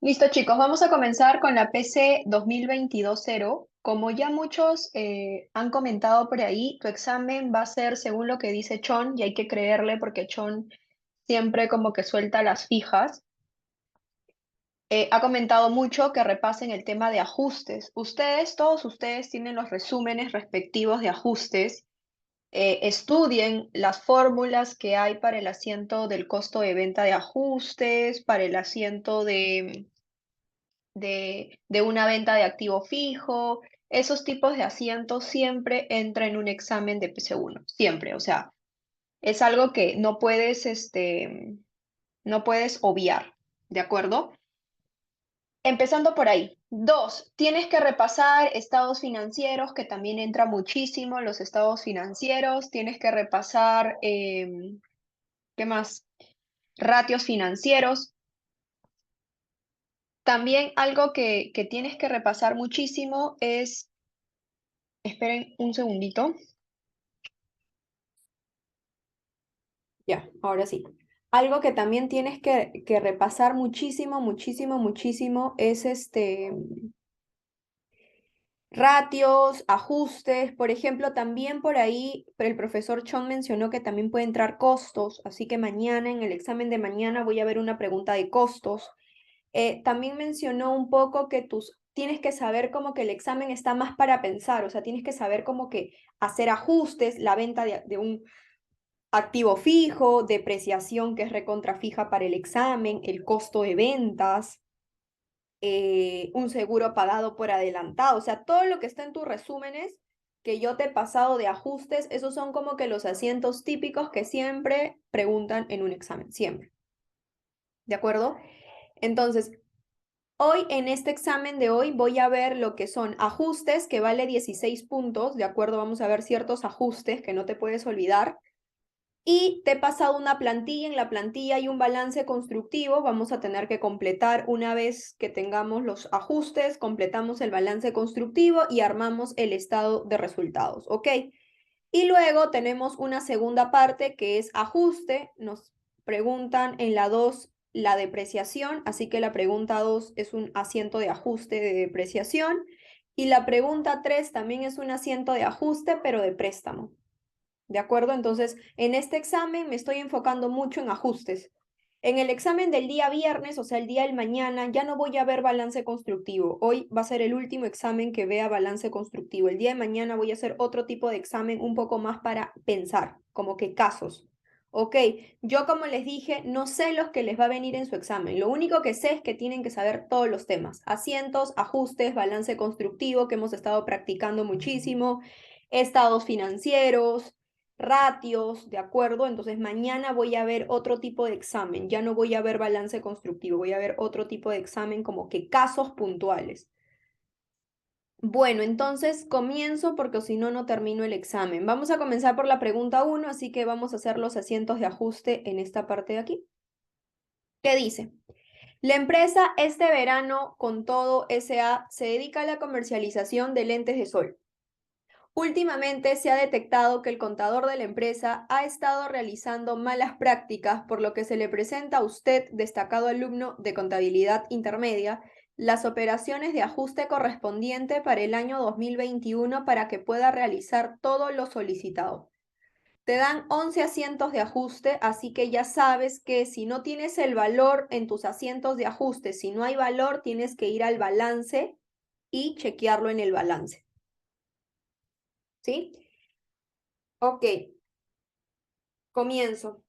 Listo, chicos, vamos a comenzar con la PC 2022-0. Como ya muchos han comentado por ahí, tu examen va a ser según lo que dice Chon y hay que creerle porque Chon siempre como que suelta las fijas. Ha comentado mucho que repasen el tema de ajustes. Ustedes, todos ustedes tienen los resúmenes respectivos de ajustes. Estudien las fórmulas que hay para el asiento del costo de venta de ajustes, para el asiento de una venta de activo fijo. Esos tipos de asientos siempre entran en un examen de PC1, siempre. O sea, es algo que no puedes obviar, ¿de acuerdo? Empezando por ahí. Dos, tienes que repasar estados financieros, que también entra muchísimo, los estados financieros. Tienes que repasar, ¿qué más? Ratios financieros. También algo que tienes que repasar muchísimo es, esperen un segundito. Ya, ahora sí. Algo que también tienes que repasar muchísimo, muchísimo, muchísimo es ratios, ajustes. Por ejemplo, también por ahí el profesor Chong mencionó que también puede entrar costos, así que mañana, en el examen de mañana, voy a ver una pregunta de costos. También mencionó un poco que tienes que saber como que el examen está más para pensar, o sea, tienes que saber como que hacer ajustes, la venta de un activo fijo, depreciación que es recontra fija para el examen, el costo de ventas, un seguro pagado por adelantado, o sea, todo lo que está en tus resúmenes que yo te he pasado de ajustes, esos son como que los asientos típicos que siempre preguntan en un examen, siempre. ¿De acuerdo? Entonces, hoy en este examen de hoy voy a ver lo que son ajustes, que vale 16 puntos, ¿de acuerdo? Vamos a ver ciertos ajustes que no te puedes olvidar. Y te he pasado una plantilla, en la plantilla hay un balance constructivo, vamos a tener que completar una vez que tengamos los ajustes, completamos el balance constructivo y armamos el estado de resultados, ¿ok? Y luego tenemos una segunda parte que es ajuste, nos preguntan en la 2 la depreciación, así que la pregunta 2 es un asiento de ajuste de depreciación y la pregunta 3 también es un asiento de ajuste pero de préstamo. ¿De acuerdo? Entonces, en este examen me estoy enfocando mucho en ajustes. En el examen del día viernes, o sea, el día del mañana, ya no voy a ver balance constructivo. Hoy va a ser el último examen que vea balance constructivo. El día de mañana voy a hacer otro tipo de examen un poco más para pensar, como que casos. Ok, yo como les dije, no sé los que les va a venir en su examen. Lo único que sé es que tienen que saber todos los temas. Asientos, ajustes, balance constructivo, que hemos estado practicando muchísimo, estados financieros, ratios, ¿de acuerdo? Entonces mañana voy a ver otro tipo de examen, ya no voy a ver balance constructivo, voy a ver otro tipo de examen como que casos puntuales. Bueno, entonces comienzo porque si no, no termino el examen. Vamos a comenzar por la pregunta uno, así que vamos a hacer los asientos de ajuste en esta parte de aquí. ¿Qué dice? La empresa Este Verano con Todo SA se dedica a la comercialización de lentes de sol. Últimamente se ha detectado que el contador de la empresa ha estado realizando malas prácticas, por lo que se le presenta a usted, destacado alumno de contabilidad intermedia, las operaciones de ajuste correspondiente para el año 2021 para que pueda realizar todo lo solicitado. Te dan 11 asientos de ajuste, así que ya sabes que si no tienes el valor en tus asientos de ajuste, si no hay valor, tienes que ir al balance y chequearlo en el balance. ¿Sí? Ok. Comienzo.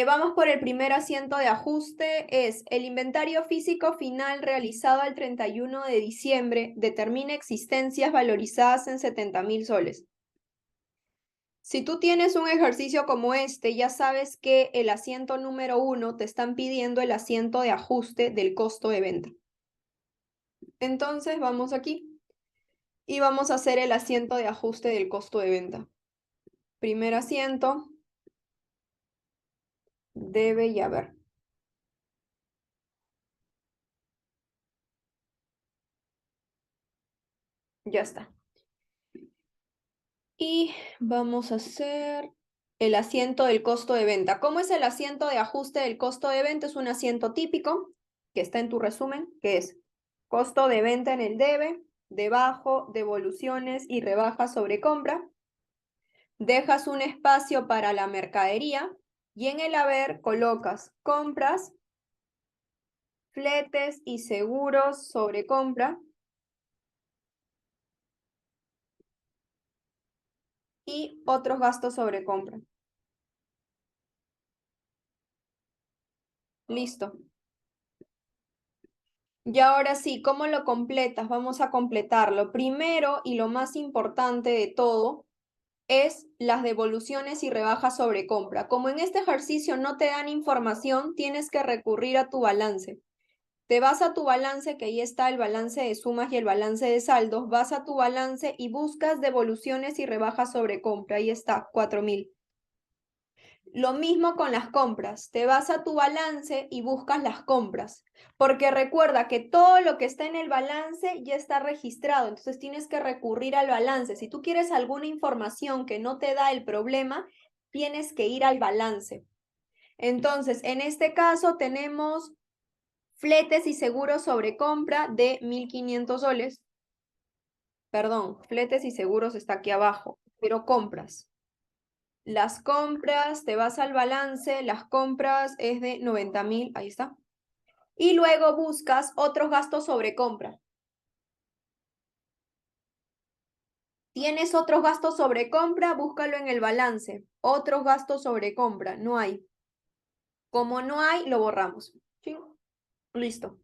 Vamos por el primer asiento de ajuste. Es el inventario físico final realizado al 31 de diciembre. Determina existencias valorizadas en 70.000 soles. Si tú tienes un ejercicio como este, ya sabes que el asiento número 1 te están pidiendo el asiento de ajuste del costo de venta. Entonces vamos aquí y vamos a hacer el asiento de ajuste del costo de venta. Primer asiento debe ya haber. Ya está. Y vamos a hacer el asiento del costo de venta. ¿Cómo es el asiento de ajuste del costo de venta? Es un asiento típico. que está en tu resumen, que es costo de venta en el debe, debajo, devoluciones y rebajas sobre compra. Dejas un espacio para la mercadería y en el haber colocas compras, fletes y seguros sobre compra y otros gastos sobre compra. Listo. Y ahora sí, ¿cómo lo completas? Vamos a completarlo. Primero y lo más importante de todo es las devoluciones y rebajas sobre compra. Como en este ejercicio no te dan información, tienes que recurrir a tu balance. Te vas a tu balance, que ahí está el balance de sumas y el balance de saldos, vas a tu balance y buscas devoluciones y rebajas sobre compra. Ahí está, 4.000. Lo mismo con las compras. Te vas a tu balance y buscas las compras. Porque recuerda que todo lo que está en el balance ya está registrado. Entonces tienes que recurrir al balance. Si tú quieres alguna información que no te da el problema, tienes que ir al balance. Entonces, en este caso tenemos fletes y seguros sobre compra de 1.500 soles. Perdón, fletes y seguros está aquí abajo, pero compras. Las compras, te vas al balance, las compras es de 90.000, ahí está. Y luego buscas otros gastos sobre compra. ¿Tienes otros gastos sobre compra? Búscalo en el balance. Otros gastos sobre compra, no hay. Como no hay, lo borramos. ¿Sí? Listo.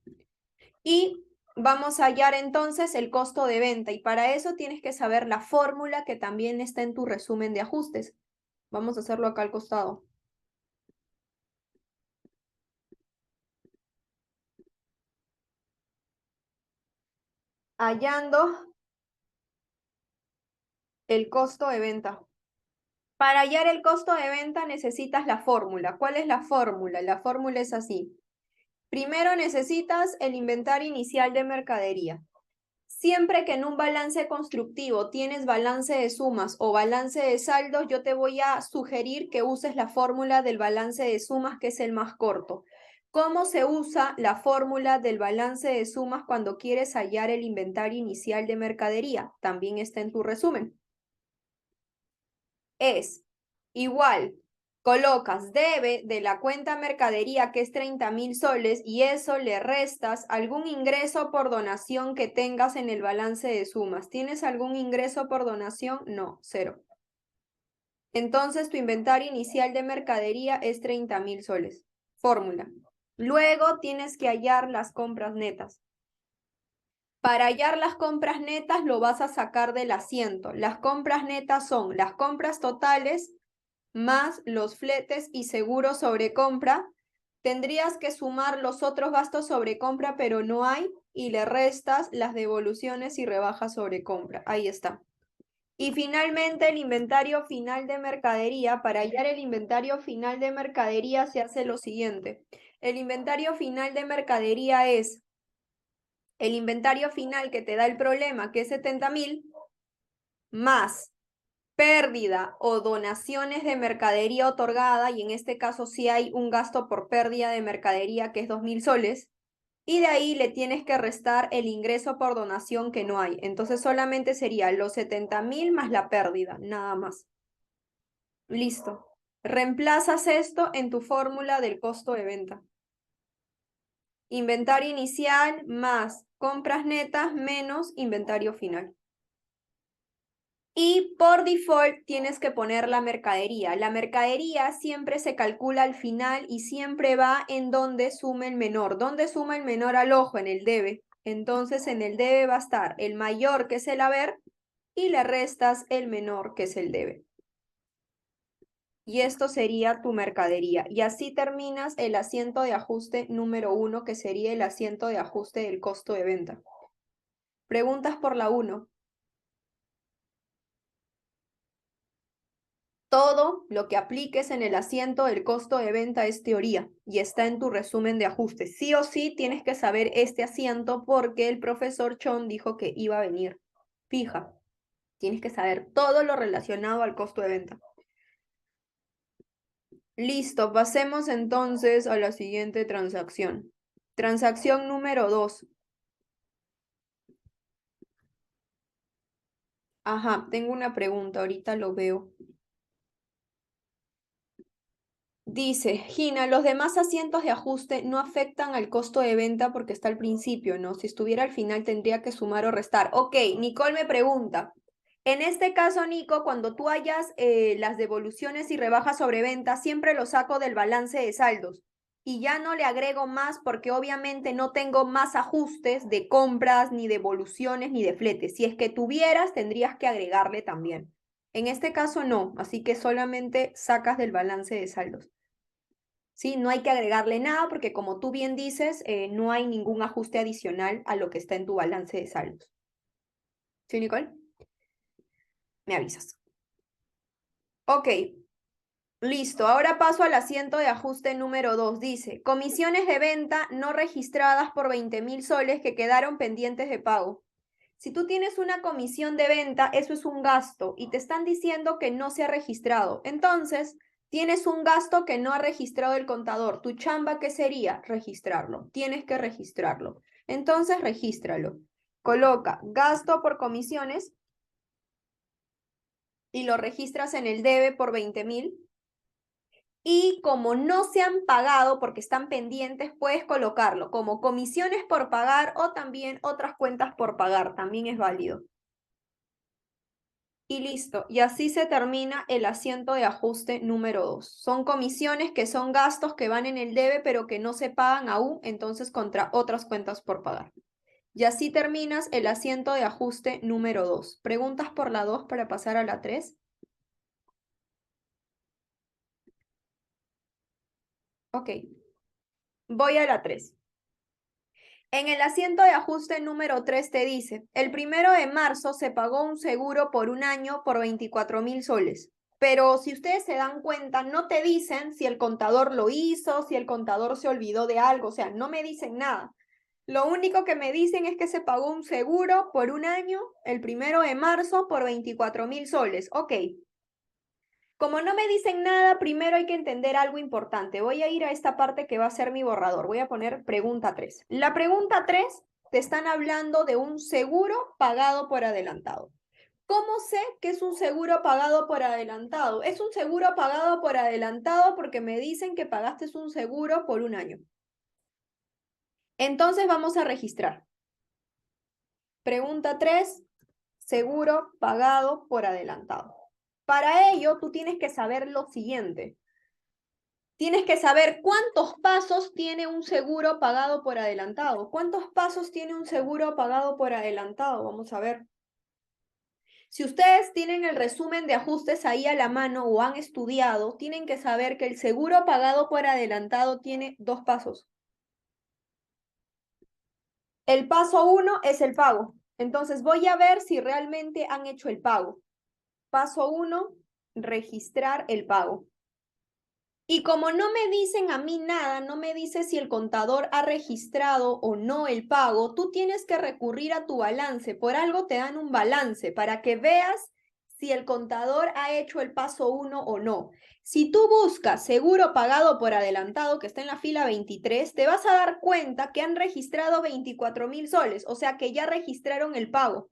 Y vamos a hallar entonces el costo de venta. Y para eso tienes que saber la fórmula que también está en tu resumen de ajustes. Vamos a hacerlo acá al costado. Hallando el costo de venta. Para hallar el costo de venta necesitas la fórmula. ¿Cuál es la fórmula? La fórmula es así. Primero necesitas el inventario inicial de mercadería. Siempre que en un balance constructivo tienes balance de sumas o balance de saldos, yo te voy a sugerir que uses la fórmula del balance de sumas, que es el más corto. ¿Cómo se usa la fórmula del balance de sumas cuando quieres hallar el inventario inicial de mercadería? También está en tu resumen. Es igual, colocas debe de la cuenta mercadería, que es 30.000 soles, y eso le restas algún ingreso por donación que tengas en el balance de sumas. ¿Tienes algún ingreso por donación? No, cero. Entonces tu inventario inicial de mercadería es 30.000 soles. Fórmula. Luego tienes que hallar las compras netas. Para hallar las compras netas lo vas a sacar del asiento. Las compras netas son las compras totales más los fletes y seguros sobre compra. Tendrías que sumar los otros gastos sobre compra, pero no hay, y le restas las devoluciones y rebajas sobre compra. Ahí está. Y finalmente el inventario final de mercadería. Para hallar el inventario final de mercadería se hace lo siguiente. El inventario final de mercadería es el inventario final que te da el problema, que es 70.000, más pérdida o donaciones de mercadería otorgada, y en este caso sí hay un gasto por pérdida de mercadería que es 2.000 soles, y de ahí le tienes que restar el ingreso por donación, que no hay. Entonces solamente sería los 70.000 más la pérdida, nada más. Listo. Reemplazas esto en tu fórmula del costo de venta. Inventario inicial más compras netas menos inventario final. Y por default tienes que poner la mercadería. La mercadería siempre se calcula al final y siempre va en donde suma el menor. ¿Dónde suma el menor al ojo? En el debe. Entonces en el debe va a estar el mayor, que es el haber, y le restas el menor, que es el debe. Y esto sería tu mercadería. Y así terminas el asiento de ajuste número 1, que sería el asiento de ajuste del costo de venta. Preguntas por la 1. Todo lo que apliques en el asiento del costo de venta es teoría y está en tu resumen de ajustes. Sí o sí tienes que saber este asiento porque el profesor Chon dijo que iba a venir. Fija, tienes que saber todo lo relacionado al costo de venta. Listo, pasemos entonces a la siguiente transacción. Transacción número 2. Ajá, tengo una pregunta, ahorita lo veo. Dice, Gina, los demás asientos de ajuste no afectan al costo de venta porque está al principio, ¿no? Si estuviera al final tendría que sumar o restar. Ok, Nicole me pregunta. En este caso, Nico, cuando tú hayas las devoluciones y rebajas sobre venta, siempre lo saco del balance de saldos y ya no le agrego más porque obviamente no tengo más ajustes de compras, ni devoluciones, ni de fletes. Si es que tuvieras, tendrías que agregarle también. En este caso no, así que solamente sacas del balance de saldos. ¿Sí? No hay que agregarle nada porque como tú bien dices, no hay ningún ajuste adicional a lo que está en tu balance de saldos. ¿Sí, Nicole? Me avisas. Ok, listo. Ahora paso al asiento de ajuste número 2. Dice, comisiones de venta no registradas por 20.000 soles que quedaron pendientes de pago. Si tú tienes una comisión de venta, eso es un gasto y te están diciendo que no se ha registrado. Entonces, tienes un gasto que no ha registrado el contador. ¿Tu chamba qué sería? Registrarlo. Tienes que registrarlo. Entonces, regístralo. Coloca gasto por comisiones y lo registras en el debe por 20.000. Y como no se han pagado porque están pendientes, puedes colocarlo como comisiones por pagar o también otras cuentas por pagar. También es válido. Y listo. Y así se termina el asiento de ajuste número 2. Son comisiones que son gastos que van en el debe pero que no se pagan aún, entonces contra otras cuentas por pagar. Y así terminas el asiento de ajuste número 2. ¿Preguntas por la 2 para pasar a la 3? Ok. Voy a la 3. En el asiento de ajuste número 3 te dice, el 1 de marzo se pagó un seguro por un año por 24.000 soles. Pero si ustedes se dan cuenta, no te dicen si el contador lo hizo, si el contador se olvidó de algo, o sea, no me dicen nada. Lo único que me dicen es que se pagó un seguro por un año, el 1 de marzo, por 24.000 soles. Ok. Como no me dicen nada, primero hay que entender algo importante. Voy a ir a esta parte que va a ser mi borrador. Voy a poner pregunta 3. La pregunta 3 te están hablando de un seguro pagado por adelantado. ¿Cómo sé que es un seguro pagado por adelantado? Es un seguro pagado por adelantado porque me dicen que pagaste un seguro por un año. Entonces vamos a registrar. Pregunta 3, seguro pagado por adelantado. Para ello, tú tienes que saber lo siguiente. Tienes que saber cuántos pasos tiene un seguro pagado por adelantado. ¿Cuántos pasos tiene un seguro pagado por adelantado? Vamos a ver. Si ustedes tienen el resumen de ajustes ahí a la mano o han estudiado, tienen que saber que el seguro pagado por adelantado tiene 2 pasos. El paso 1 es el pago. Entonces voy a ver si realmente han hecho el pago. Paso 1, registrar el pago. Y como no me dicen a mí nada, no me dice si el contador ha registrado o no el pago, tú tienes que recurrir a tu balance. Por algo te dan un balance para que veas si el contador ha hecho el paso 1 o no. Si tú buscas seguro pagado por adelantado, que está en la fila 23, te vas a dar cuenta que han registrado 24.000 soles, o sea que ya registraron el pago.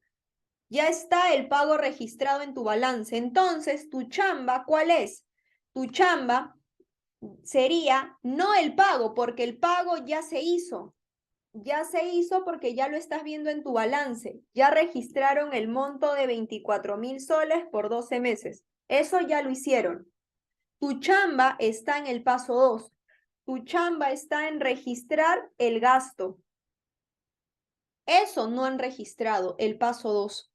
Ya está el pago registrado en tu balance. Entonces, ¿tu chamba cuál es? Tu chamba sería no el pago, porque el pago ya se hizo. Ya se hizo porque ya lo estás viendo en tu balance. Ya registraron el monto de 24.000 soles por 12 meses. Eso ya lo hicieron. Tu chamba está en el paso 2. Tu chamba está en registrar el gasto. Eso no han registrado, el paso 2.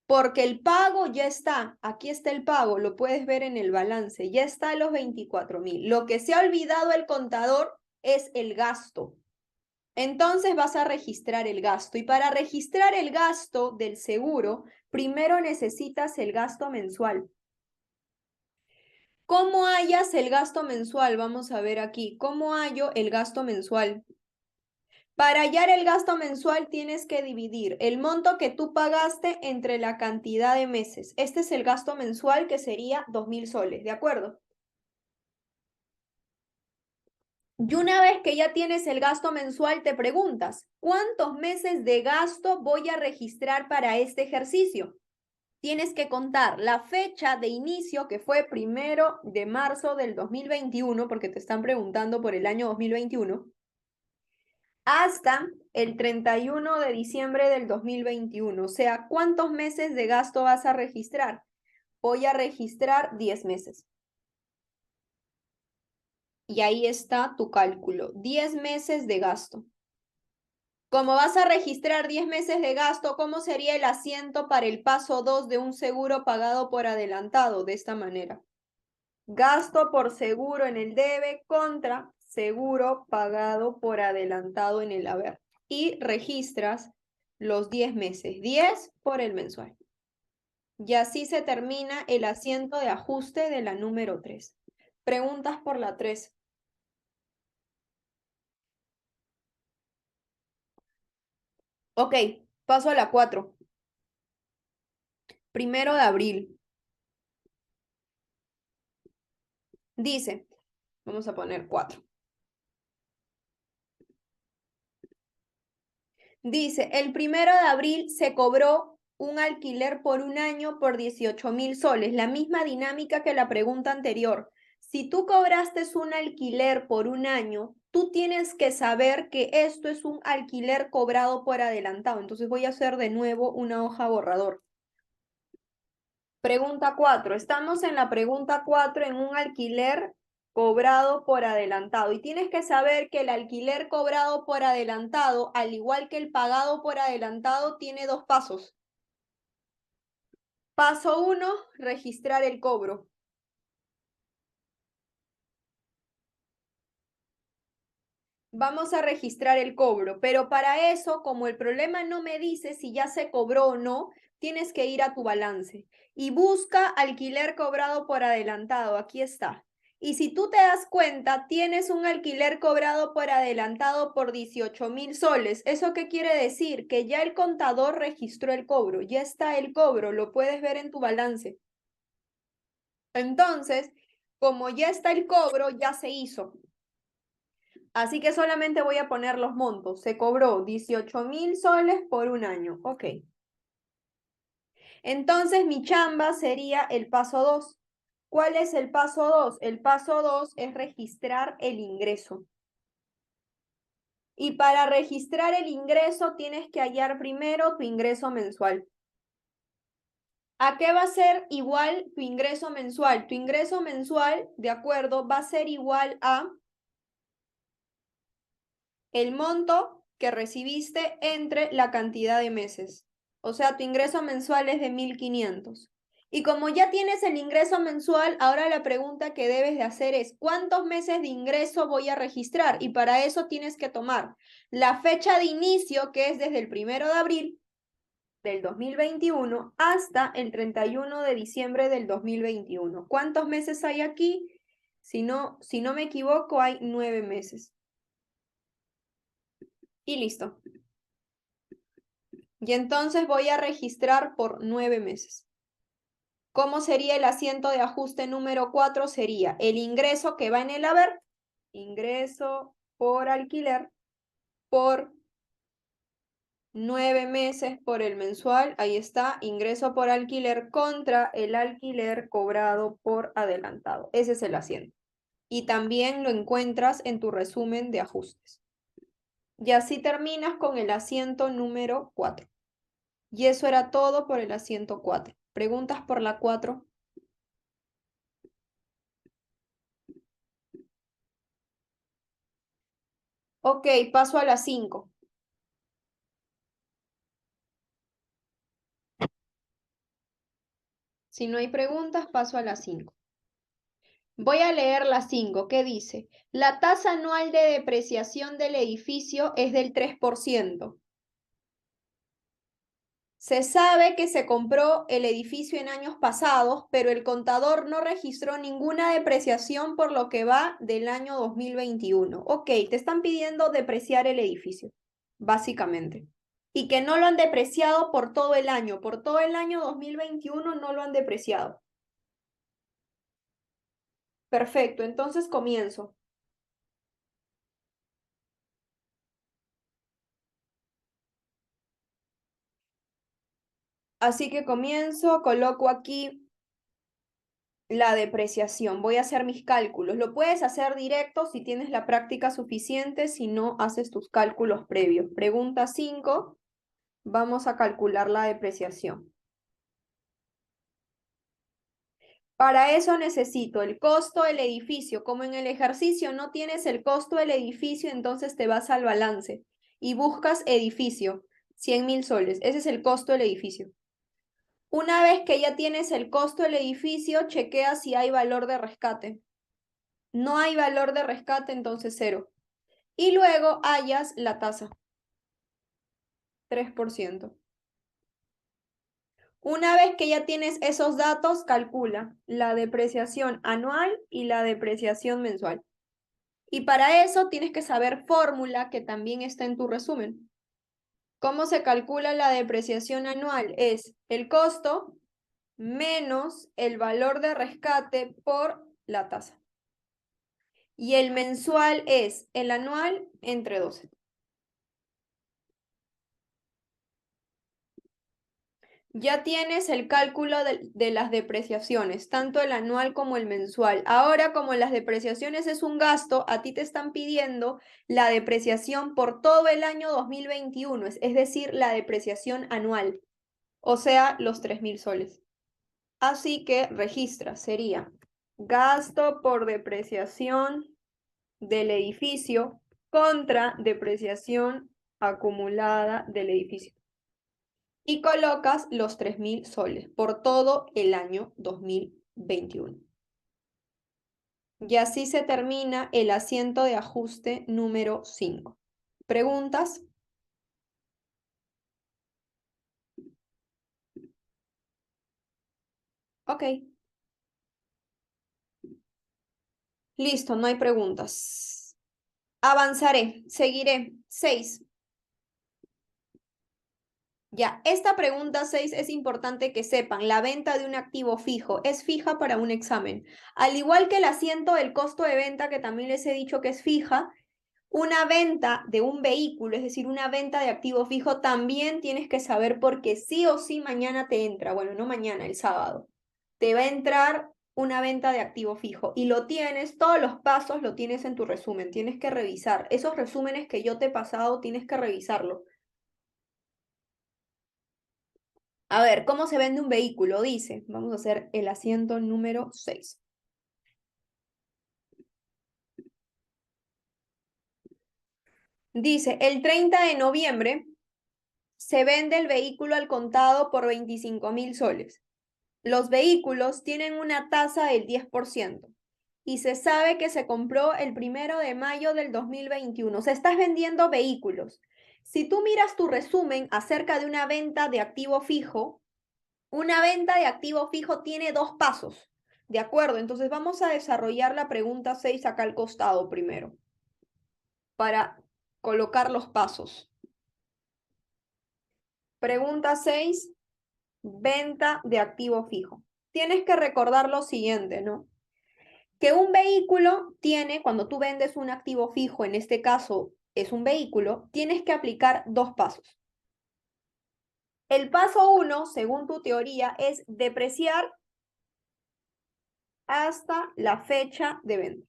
Porque el pago ya está, aquí está el pago, lo puedes ver en el balance, ya está los 24.000. Lo que se ha olvidado el contador es el gasto. Entonces vas a registrar el gasto y para registrar el gasto del seguro, primero necesitas el gasto mensual. ¿Cómo hallas el gasto mensual? Vamos a ver aquí, ¿cómo hallo el gasto mensual? Para hallar el gasto mensual tienes que dividir el monto que tú pagaste entre la cantidad de meses. Este es el gasto mensual que sería 2.000 soles, ¿de acuerdo? Y una vez que ya tienes el gasto mensual, te preguntas, ¿cuántos meses de gasto voy a registrar para este ejercicio? Tienes que contar la fecha de inicio, que fue 1 de marzo del 2021, porque te están preguntando por el año 2021, hasta el 31 de diciembre del 2021. O sea, ¿cuántos meses de gasto vas a registrar? Voy a registrar 10 meses. Y ahí está tu cálculo, 10 meses de gasto. Como vas a registrar 10 meses de gasto, ¿cómo sería el asiento para el paso 2 de un seguro pagado por adelantado? De esta manera. Gasto por seguro en el debe contra seguro pagado por adelantado en el haber. Y registras los 10 meses, 10 por el mensual. Y así se termina el asiento de ajuste de la número 3. Preguntas por la 3. Ok, paso a la 4. 1 de abril. Dice, vamos a poner 4. Dice, el 1 de abril se cobró un alquiler por un año por 18.000 soles. La misma dinámica que la pregunta anterior. Si tú cobraste un alquiler por un año, tú tienes que saber que esto es un alquiler cobrado por adelantado. Entonces voy a hacer de nuevo una hoja borrador. Pregunta 4. Estamos en la pregunta 4 en un alquiler cobrado por adelantado. Y tienes que saber que el alquiler cobrado por adelantado, al igual que el pagado por adelantado, tiene 2 pasos. Paso 1, registrar el cobro. Vamos a registrar el cobro, pero para eso, como el problema no me dice si ya se cobró o no, tienes que ir a tu balance y busca alquiler cobrado por adelantado. Aquí está. Y si tú te das cuenta, tienes un alquiler cobrado por adelantado por 18.000 soles. ¿Eso qué quiere decir? Que ya el contador registró el cobro, ya está el cobro, lo puedes ver en tu balance. Entonces, como ya está el cobro, ya se hizo. Así que solamente voy a poner los montos. Se cobró 18.000 soles por un año. Ok. Entonces mi chamba sería el paso 2. ¿Cuál es el paso 2? El paso 2 es registrar el ingreso. Y para registrar el ingreso tienes que hallar primero tu ingreso mensual. ¿A qué va a ser igual tu ingreso mensual? Tu ingreso mensual, de acuerdo, va a ser igual a el monto que recibiste entre la cantidad de meses. O sea, tu ingreso mensual es de 1.500. Y como ya tienes el ingreso mensual, ahora la pregunta que debes de hacer es, ¿cuántos meses de ingreso voy a registrar? Y para eso tienes que tomar la fecha de inicio, que es desde el 1 de abril del 2021 hasta el 31 de diciembre del 2021. ¿Cuántos meses hay aquí? Si no me equivoco, hay 9 meses. Y listo. Y entonces voy a registrar por 9 meses. ¿Cómo sería el asiento de ajuste número 4? Sería el ingreso que va en el haber, ingreso por alquiler, por 9 meses por el mensual, ahí está, ingreso por alquiler contra el alquiler cobrado por adelantado. Ese es el asiento. Y también lo encuentras en tu resumen de ajustes. Y así terminas con el asiento número 4. Y eso era todo por el asiento 4. ¿Preguntas por la 4? Ok, paso a la 5. Si no hay preguntas, paso a la 5. Voy a leer la 5. ¿Qué dice? La tasa anual de depreciación del edificio es del 3%. Se sabe que se compró el edificio en años pasados, pero el contador no registró ninguna depreciación por lo que va del año 2021. Ok, te están pidiendo depreciar el edificio, básicamente. Y que no lo han depreciado por todo el año. Por todo el año 2021 no lo han depreciado. Perfecto, entonces comienzo. Así que comienzo, coloco aquí la depreciación. Voy a hacer mis cálculos. Lo puedes hacer directo si tienes la práctica suficiente, si no, haces tus cálculos previos. Pregunta 5. Vamos a calcular la depreciación. Para eso necesito el costo del edificio. Como en el ejercicio no tienes el costo del edificio, entonces te vas al balance y buscas edificio, 100.000 soles. Ese es el costo del edificio. Una vez que ya tienes el costo del edificio, chequea si hay valor de rescate. No hay valor de rescate, entonces cero. Y luego hallas la tasa, 3%. Una vez que ya tienes esos datos, calcula la depreciación anual y la depreciación mensual. Y para eso tienes que saber fórmula que también está en tu resumen. ¿Cómo se calcula la depreciación anual? Es el costo menos el valor de rescate por la tasa. Y el mensual es el anual entre 12. Ya tienes el cálculo de las depreciaciones, tanto el anual como el mensual. Ahora, como las depreciaciones es un gasto, a ti te están pidiendo la depreciación por todo el año 2021, es decir, la depreciación anual, o sea, los 3.000 soles. Así que registra, sería gasto por depreciación del edificio contra depreciación acumulada del edificio. Y colocas los 3.000 soles por todo el año 2021. Y así se termina el asiento de ajuste número 5. ¿Preguntas? Ok. Listo, no hay preguntas. Avanzaré, seguiré. 6. Ya, esta pregunta 6 es importante que sepan. La venta de un activo fijo es fija para un examen. Al igual que el asiento del costo de venta, que también les he dicho que es fija, una venta de un vehículo, es decir, una venta de activo fijo, también tienes que saber porque sí o sí mañana te entra, bueno, no mañana, el sábado, te va a entrar una venta de activo fijo y lo tienes, todos los pasos lo tienes en tu resumen, tienes que revisar. Esos resúmenes que yo te he pasado, tienes que revisarlo. A ver, ¿cómo se vende un vehículo? Dice, vamos a hacer el asiento número 6. Dice, el 30 de noviembre se vende el vehículo al contado por 25.000 soles. Los vehículos tienen una tasa del 10% y se sabe que se compró el 1 de mayo del 2021. O sea, estás vendiendo vehículos. Si tú miras tu resumen acerca de una venta de activo fijo, una venta de activo fijo tiene dos pasos. ¿De acuerdo? Entonces vamos a desarrollar la pregunta 6 acá al costado primero para colocar los pasos. Pregunta 6, venta de activo fijo. Tienes que recordar lo siguiente, ¿no? Que un vehículo tiene, cuando tú vendes un activo fijo, en este caso es un vehículo, tienes que aplicar dos pasos. El paso 1, según tu teoría, es depreciar hasta la fecha de venta.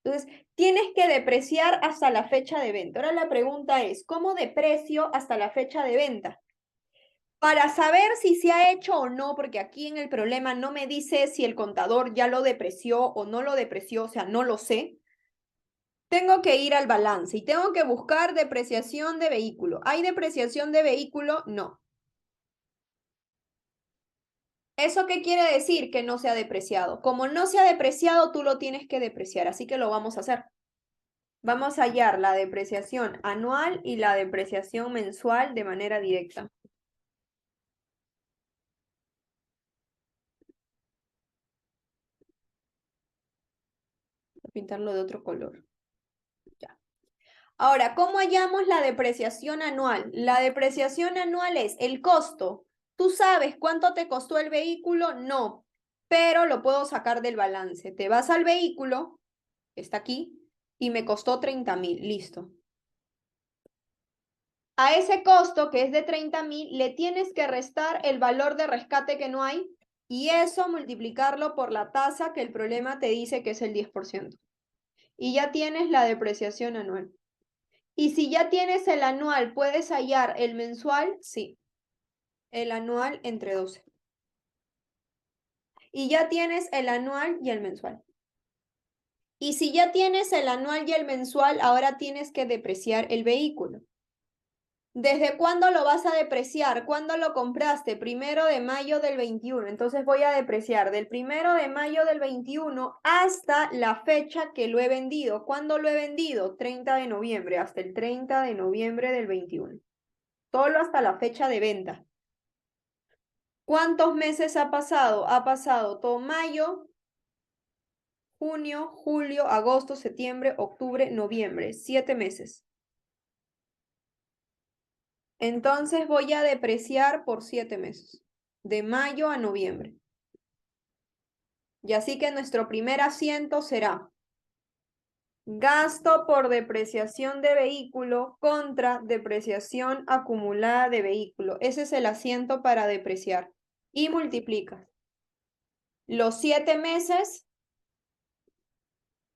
Entonces, tienes que depreciar hasta la fecha de venta. Ahora la pregunta es, ¿cómo deprecio hasta la fecha de venta? Para saber si se ha hecho o no, porque aquí en el problema no me dice si el contador ya lo depreció o no lo depreció, o sea, no lo sé. Tengo que ir al balance y tengo que buscar depreciación de vehículo. ¿Hay depreciación de vehículo? No. ¿Eso qué quiere decir? Que no se ha depreciado. Como no se ha depreciado, tú lo tienes que depreciar, así que lo vamos a hacer. Vamos a hallar la depreciación anual y la depreciación mensual de manera directa. Voy a pintarlo de otro color. Ya. Ahora, ¿cómo hallamos la depreciación anual? La depreciación anual es el costo. ¿Tú sabes cuánto te costó el vehículo? No, pero lo puedo sacar del balance. Te vas al vehículo, está aquí, y me costó 30.000. Listo. a ese costo, que es de 30.000, le tienes que restar el valor de rescate que no hay y eso multiplicarlo por la tasa que el problema te dice que es el 10%. Y ya tienes la depreciación anual. Y si ya tienes el anual, ¿puedes hallar el mensual? Sí. El anual entre 12. Y ya tienes el anual y el mensual. Y si ya tienes el anual y el mensual, ahora tienes que depreciar el vehículo. ¿Desde cuándo lo vas a depreciar? ¿Cuándo lo compraste? 1 de mayo del 21. Entonces voy a depreciar del 1 de mayo del 21 hasta la fecha que lo he vendido. ¿Cuándo lo he vendido? 30 de noviembre, hasta el 30 de noviembre del 21. Solo hasta la fecha de venta. ¿Cuántos meses ha pasado? Ha pasado todo mayo, junio, julio, agosto, septiembre, octubre, noviembre. 7 meses. Entonces voy a depreciar por 7 meses, de mayo a noviembre. Y así que nuestro primer asiento será gasto por depreciación de vehículo contra depreciación acumulada de vehículo. Ese es el asiento para depreciar. Y multiplicas los 7 meses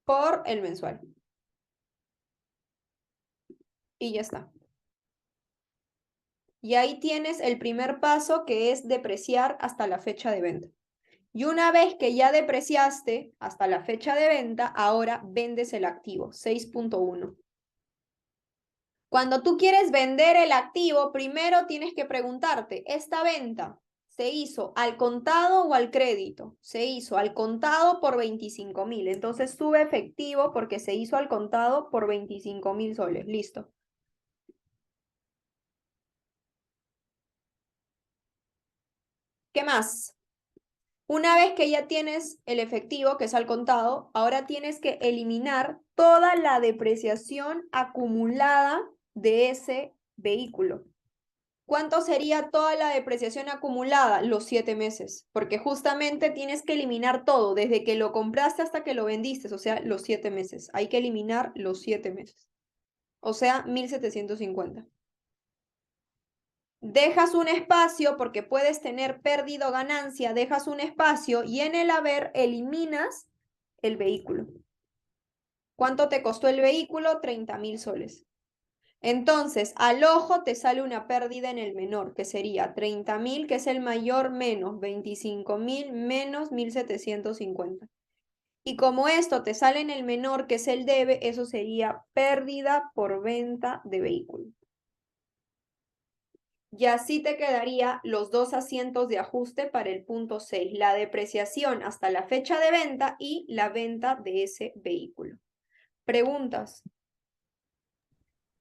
por el mensual. Y ya está. Y ahí tienes el primer paso, que es depreciar hasta la fecha de venta. Y una vez que ya depreciaste hasta la fecha de venta, ahora vendes el activo, 6.1. Cuando tú quieres vender el activo, primero tienes que preguntarte, ¿esta venta se hizo al contado o al crédito? Se hizo al contado por 25.000. Entonces sube efectivo porque se hizo al contado por 25.000 soles. Listo. ¿Qué más? Una vez que ya tienes el efectivo, que es al contado, ahora tienes que eliminar toda la depreciación acumulada de ese vehículo. ¿Cuánto sería toda la depreciación acumulada? Los 7 meses, porque justamente tienes que eliminar todo, desde que lo compraste hasta que lo vendiste, o sea, los 7 meses. Hay que eliminar los 7 meses, o sea, 1.750. Dejas un espacio porque puedes tener pérdida o ganancia, dejas un espacio y en el haber eliminas el vehículo. ¿Cuánto te costó el vehículo? 30.000 soles. Entonces, al ojo te sale una pérdida en el menor, que sería 30.000, que es el mayor, menos 25.000, menos 1.750. Y como esto te sale en el menor, que es el debe, eso sería pérdida por venta de vehículo. Y así te quedaría los dos asientos de ajuste para el punto 6, la depreciación hasta la fecha de venta y la venta de ese vehículo. ¿Preguntas?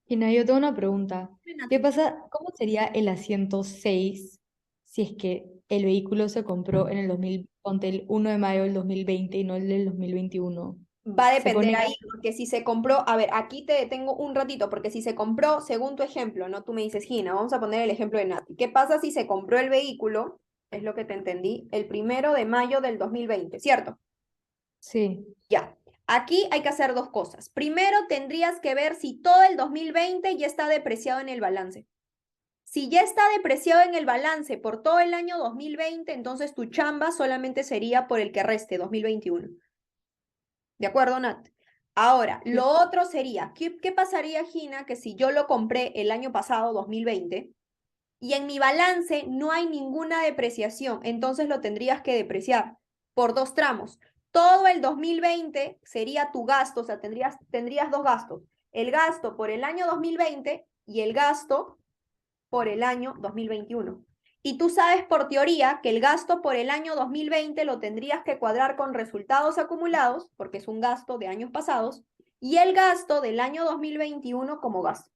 Gina, yo tengo una pregunta. ¿Qué Nati. pasa? ¿Cómo sería el asiento 6 si es que el vehículo se compró en el 2000, ponte el 1 de mayo del 2020 y no el del 2021? Va a Se depender pone ahí, porque si se compró, a ver, aquí te detengo un ratito, porque si se compró, según tu ejemplo, ¿no? Tú me dices, Gina, vamos a poner el ejemplo de Nati. ¿Qué pasa si se compró el vehículo? Es lo que te entendí, el 1 de mayo del 2020, ¿cierto? sí, Ya. Aquí hay que hacer dos cosas. Primero, tendrías que ver si todo el 2020 ya está depreciado en el balance. Si ya está depreciado en el balance por todo el año 2020, entonces tu chamba solamente sería por el que reste, 2021. ¿De acuerdo, Nat? Ahora, lo otro sería, ¿qué pasaría, Gina, que si yo lo compré el año pasado, 2020, y en mi balance no hay ninguna depreciación? Entonces lo tendrías que depreciar por dos tramos. Todo el 2020 sería tu gasto, o sea, tendrías dos gastos. El gasto por el año 2020 y el gasto por el año 2021. Y tú sabes por teoría que el gasto por el año 2020 lo tendrías que cuadrar con resultados acumulados, porque es un gasto de años pasados, y el gasto del año 2021 como gasto.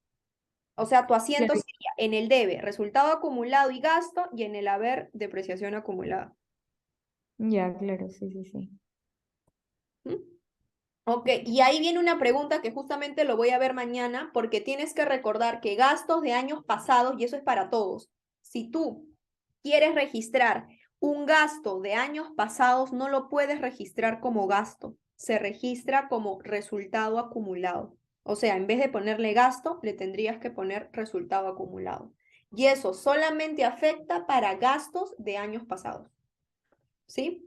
O sea, tu asiento claro, sería en el debe, resultado acumulado y gasto, y en el haber, depreciación acumulada. ya, claro, sí, sí, sí. ¿Mm? Ok, y ahí viene una pregunta que justamente lo voy a ver mañana, porque tienes que recordar que gastos de años pasados, y eso es para todos, si tú quieres registrar un gasto de años pasados, no lo puedes registrar como gasto, se registra como resultado acumulado. O sea, en vez de ponerle gasto, le tendrías que poner resultado acumulado. Y eso solamente afecta para gastos de años pasados. ¿Sí?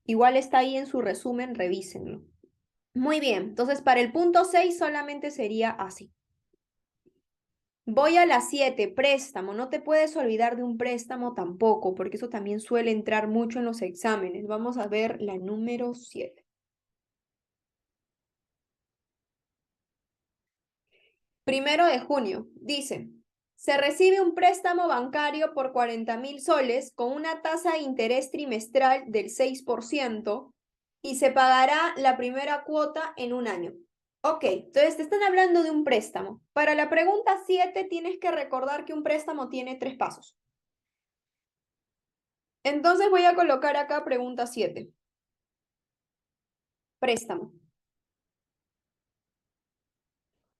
Igual está ahí en su resumen, revísenlo. Muy bien, entonces para el punto 6 solamente sería así. Voy a la 7, préstamo. No te puedes olvidar de un préstamo tampoco, porque eso también suele entrar mucho en los exámenes. Vamos a ver la número 7. 1 de junio, dice, se recibe un préstamo bancario por 40.000 soles con una tasa de interés trimestral del 6% y se pagará la primera cuota en un año. Ok, entonces te están hablando de un préstamo. Para la pregunta 7 tienes que recordar que un préstamo tiene 3 pasos. Entonces voy a colocar acá pregunta 7. Préstamo.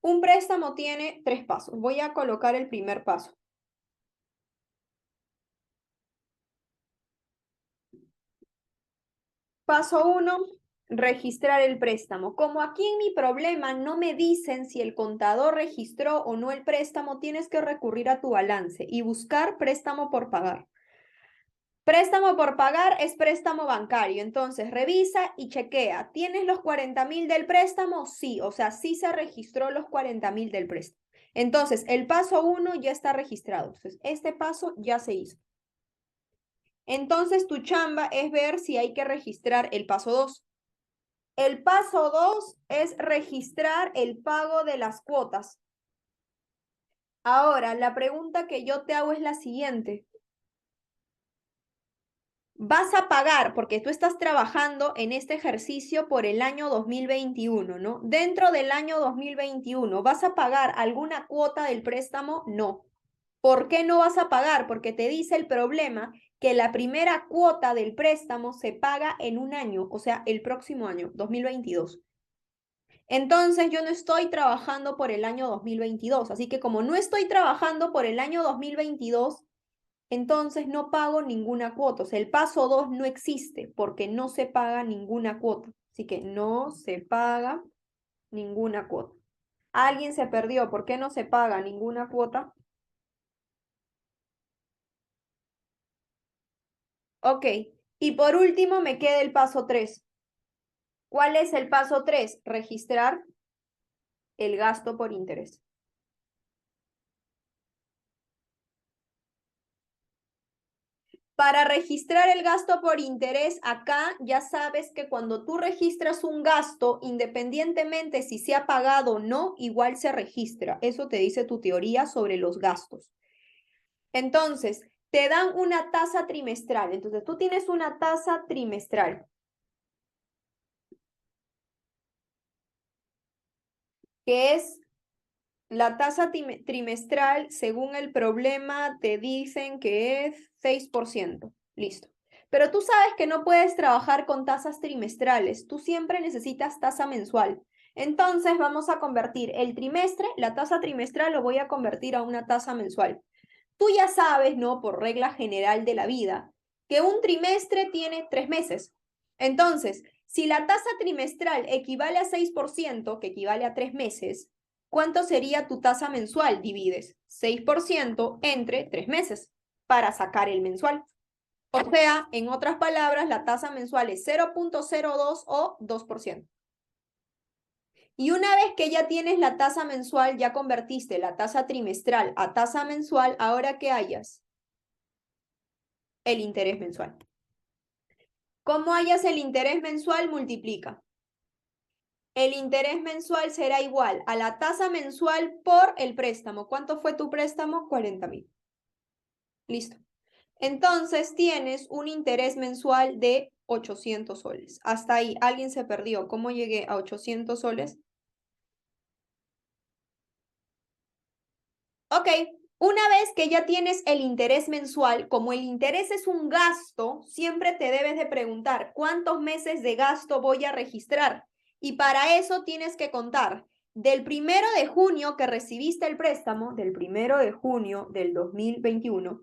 Un préstamo tiene 3 pasos. Voy a colocar el primer paso. Paso 1, registrar el préstamo. Como aquí en mi problema no me dicen si el contador registró o no el préstamo, tienes que recurrir a tu balance y buscar préstamo por pagar. Préstamo por pagar es préstamo bancario, entonces revisa y chequea. ¿Tienes los 40.000 del préstamo? Sí, o sea, sí se registró los 40.000 del préstamo. Entonces, el paso 1 ya está registrado. Entonces, este paso ya se hizo. Entonces, tu chamba es ver si hay que registrar el paso 2. El paso 2 es registrar el pago de las cuotas. Ahora, la pregunta que yo te hago es la siguiente. Vas a pagar, porque tú estás trabajando en este ejercicio por el año 2021, ¿no? Dentro del año 2021, ¿vas a pagar alguna cuota del préstamo? No. ¿Por qué no vas a pagar? Porque te dice el problema que la primera cuota del préstamo se paga en un año, o sea, el próximo año, 2022. Entonces yo no estoy trabajando por el año 2022, así que como no estoy trabajando por el año 2022, entonces no pago ninguna cuota. O sea, el paso 2 no existe porque no se paga ninguna cuota. Así que no se paga ninguna cuota. Alguien se perdió. ¿Por qué no se paga ninguna cuota? Ok. Y por último me queda el paso 3. ¿Cuál es el paso 3? Registrar el gasto por interés. Para registrar el gasto por interés, acá ya sabes que cuando tú registras un gasto, independientemente si se ha pagado o no, igual se registra. Eso te dice tu teoría sobre los gastos. Entonces, te dan una tasa trimestral. Entonces, tú tienes una tasa trimestral, que es la tasa trimestral, según el problema, te dicen que es 6%. Listo. Pero tú sabes que no puedes trabajar con tasas trimestrales. Tú siempre necesitas tasa mensual. Entonces vamos a convertir el trimestre, la tasa trimestral lo voy a convertir a una tasa mensual. Tú ya sabes, ¿no? Por regla general de la vida, que un trimestre tiene 3 meses. Entonces, si la tasa trimestral equivale a 6%, que equivale a 3 meses, ¿cuánto sería tu tasa mensual? Divides 6% entre 3 meses para sacar el mensual. O sea, en otras palabras, la tasa mensual es 0.02 o 2%. Y una vez que ya tienes la tasa mensual, ya convertiste la tasa trimestral a tasa mensual, ahora que hayas el interés mensual. ¿Cómo hayas el interés mensual? Multiplica. El interés mensual será igual a la tasa mensual por el préstamo. ¿Cuánto fue tu préstamo? 40.000. Listo. Entonces tienes un interés mensual de 800 soles. Hasta ahí, alguien se perdió. ¿Cómo llegué a 800 soles? Ok, una vez que ya tienes el interés mensual, como el interés es un gasto, siempre te debes de preguntar cuántos meses de gasto voy a registrar. Y para eso tienes que contar del 1 de junio que recibiste el préstamo, del 1 de junio del 2021,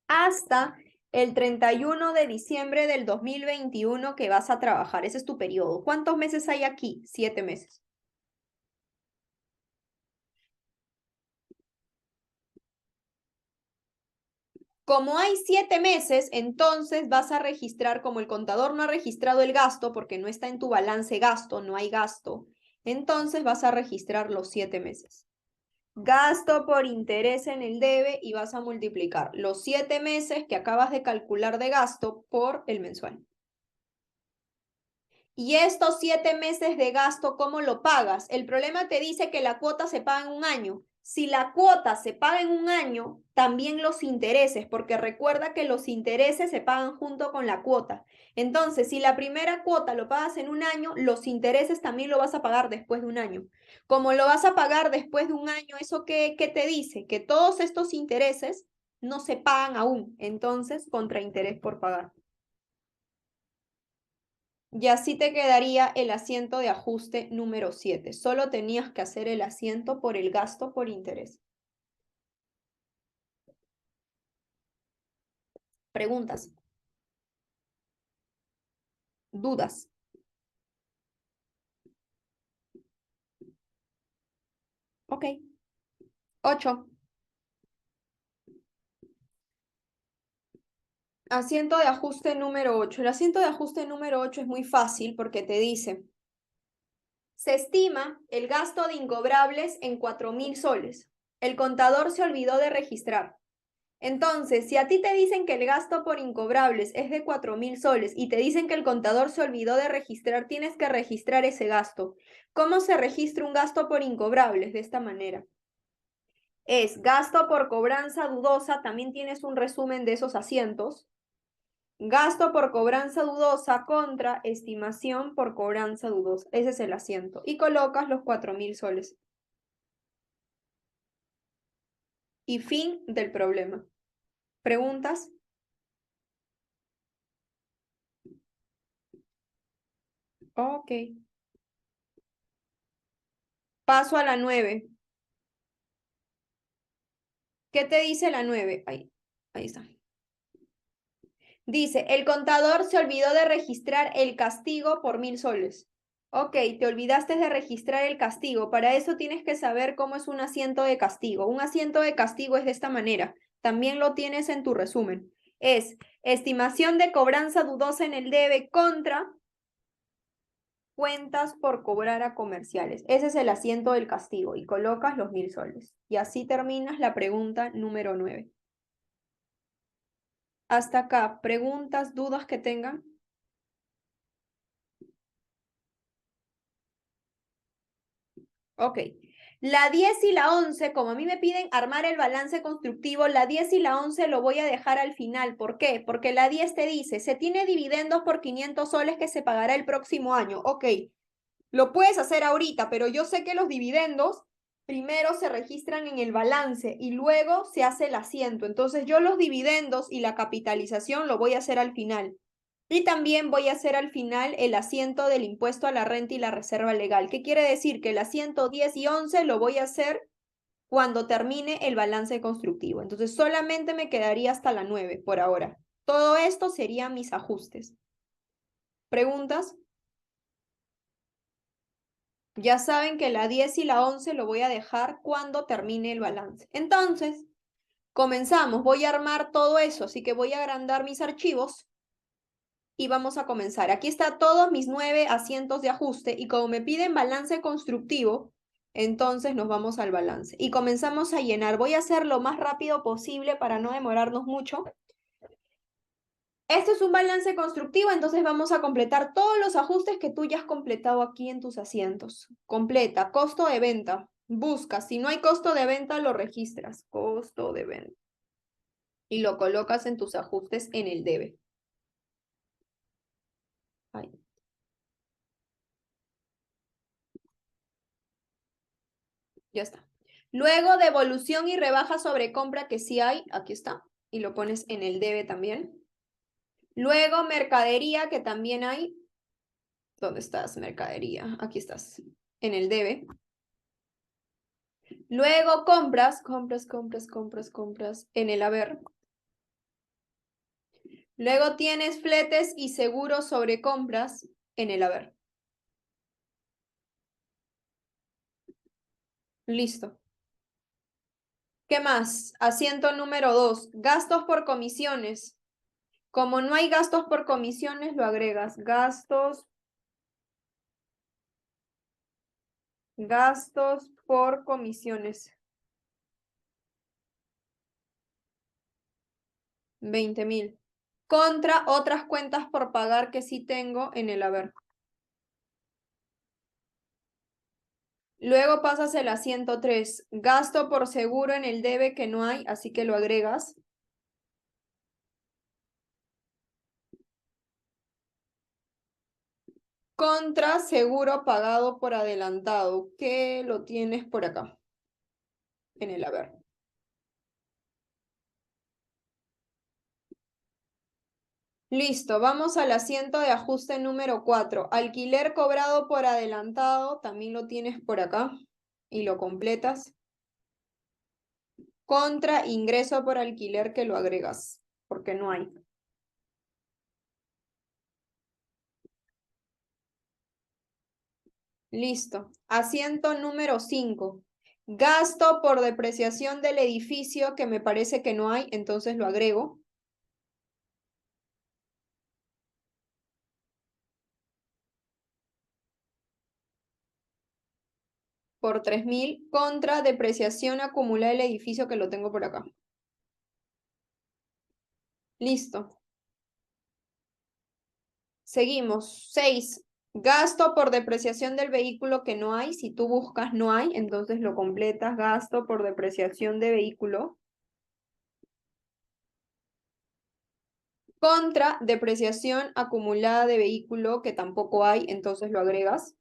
hasta el 31 de diciembre del 2021 que vas a trabajar. Ese es tu periodo. ¿Cuántos meses hay aquí? 7 meses. Como hay 7 meses, entonces vas a registrar, como el contador no ha registrado el gasto, porque no está en tu balance gasto, no hay gasto, entonces vas a registrar los 7 meses. Gasto por interés en el debe y vas a multiplicar los 7 meses que acabas de calcular de gasto por el mensual. Y estos 7 meses de gasto, ¿cómo lo pagas? El problema te dice que la cuota se paga en un año. Si la cuota se paga en un año, también los intereses, porque recuerda que los intereses se pagan junto con la cuota. Entonces, si la primera cuota lo pagas en un año, los intereses también lo vas a pagar después de un año. Como lo vas a pagar después de un año, ¿eso qué te dice? Que todos estos intereses no se pagan aún. Entonces, contrainterés por pagar. Y así te quedaría el asiento de ajuste número 7. Solo tenías que hacer el asiento por el gasto por interés. Preguntas. Dudas. Ok. 8. Asiento de ajuste número 8. El asiento de ajuste número 8 es muy fácil porque te dice, se estima el gasto de incobrables en 4.000 soles. El contador se olvidó de registrar. Entonces, si a ti te dicen que el gasto por incobrables es de 4.000 soles y te dicen que el contador se olvidó de registrar, tienes que registrar ese gasto. ¿Cómo se registra un gasto por incobrables? De esta manera. Es gasto por cobranza dudosa, también tienes un resumen de esos asientos. Gasto por cobranza dudosa contra estimación por cobranza dudosa. Ese es el asiento. Y colocas los 4.000 soles. Y fin del problema. ¿Preguntas? Ok. Paso a la 9. ¿Qué te dice la 9? Ahí está. Dice, el contador se olvidó de registrar el castigo por 1.000 soles. Ok, te olvidaste de registrar el castigo. Para eso tienes que saber cómo es un asiento de castigo. Un asiento de castigo es de esta manera. También lo tienes en tu resumen. Es estimación de cobranza dudosa en el debe contra cuentas por cobrar a comerciales. Ese es el asiento del castigo y colocas los 1.000 soles. Y así terminas la pregunta número 9. Hasta acá, preguntas, dudas que tengan. Ok. La 10 y la 11, como a mí me piden armar el balance constructivo, la 10 y la 11 lo voy a dejar al final. ¿Por qué? Porque la 10 te dice, se tiene dividendos por 500 soles que se pagará el próximo año. Ok, lo puedes hacer ahorita, pero yo sé que los dividendos primero se registran en el balance y luego se hace el asiento. Entonces yo los dividendos y la capitalización lo voy a hacer al final. Y también voy a hacer al final el asiento del impuesto a la renta y la reserva legal. ¿Qué quiere decir? Que el asiento 10 y 11 lo voy a hacer cuando termine el balance constructivo. Entonces solamente me quedaría hasta la 9 por ahora. Todo esto serían mis ajustes. ¿Preguntas? Ya saben que la 10 y la 11 lo voy a dejar cuando termine el balance. Entonces, comenzamos. Voy a armar todo eso, así que voy a agrandar mis archivos y vamos a comenzar. Aquí está todos mis 9 asientos de ajuste y como me piden balance constructivo, entonces nos vamos al balance y comenzamos a llenar. Voy a hacer lo más rápido posible para no demorarnos mucho. Esto es un balance constructivo, entonces vamos a completar todos los ajustes que tú ya has completado aquí en tus asientos. Completa, costo de venta. Busca, si no hay costo de venta, lo registras. Costo de venta. Y lo colocas en tus ajustes en el debe. Ahí. Ya está. Luego, devolución y rebaja sobre compra, que sí hay, aquí está. Y lo pones en el debe también. Luego, mercadería, que también hay. ¿Dónde estás, mercadería? Aquí estás, en el debe. Luego compras en el haber. Luego tienes fletes y seguros sobre compras en el haber. Listo. ¿Qué más? Asiento número 2, gastos por comisiones. Como no hay gastos por comisiones, lo agregas. Gastos por comisiones. 20,000. Contra otras cuentas por pagar que sí tengo en el haber. Luego pasas el asiento 3. Gasto por seguro en el debe que no hay, así que lo agregas. Contra seguro pagado por adelantado, que lo tienes por acá, en el haber. Listo, vamos al asiento de ajuste número 4. Alquiler cobrado por adelantado, también lo tienes por acá y lo completas. Contra ingreso por alquiler que lo agregas, porque no hay. Listo. Asiento número 5. Gasto por depreciación del edificio que me parece que no hay, entonces lo agrego. Por 3,000 contra depreciación acumulada del edificio que lo tengo por acá. Listo. Seguimos. 6. Gasto por depreciación del vehículo que no hay. Si tú buscas no hay, entonces lo completas. Gasto por depreciación de vehículo. Contra depreciación acumulada de vehículo que tampoco hay, entonces lo agregas.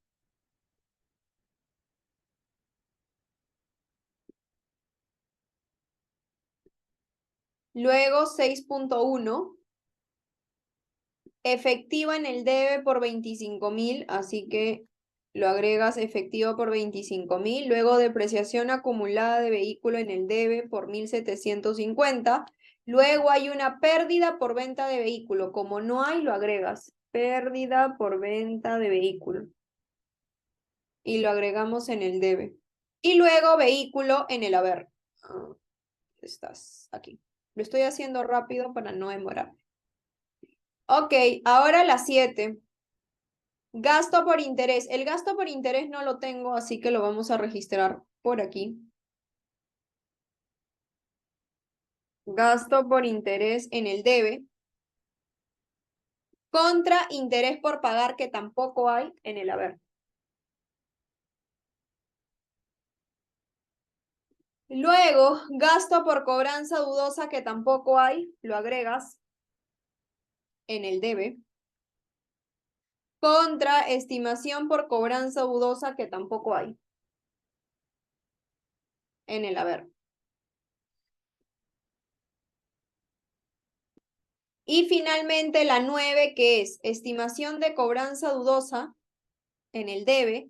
Luego 6.1. Efectivo en el debe por 25,000, así que lo agregas efectivo por 25,000. Luego depreciación acumulada de vehículo en el debe por 1,750. Luego hay una pérdida por venta de vehículo. Como no hay, lo agregas. Pérdida por venta de vehículo. Y lo agregamos en el debe. Y luego vehículo en el haber. Estás aquí. Lo estoy haciendo rápido para no demorar. Ok, ahora la 7. Gasto por interés. El gasto por interés no lo tengo, así que lo vamos a registrar por aquí. Gasto por interés en el debe. Contra interés por pagar, que tampoco hay en el haber. Luego, gasto por cobranza dudosa, que tampoco hay, lo agregas en el debe. Contra estimación por cobranza dudosa, que tampoco hay en el haber. Y finalmente la 9, que es estimación de cobranza dudosa en el debe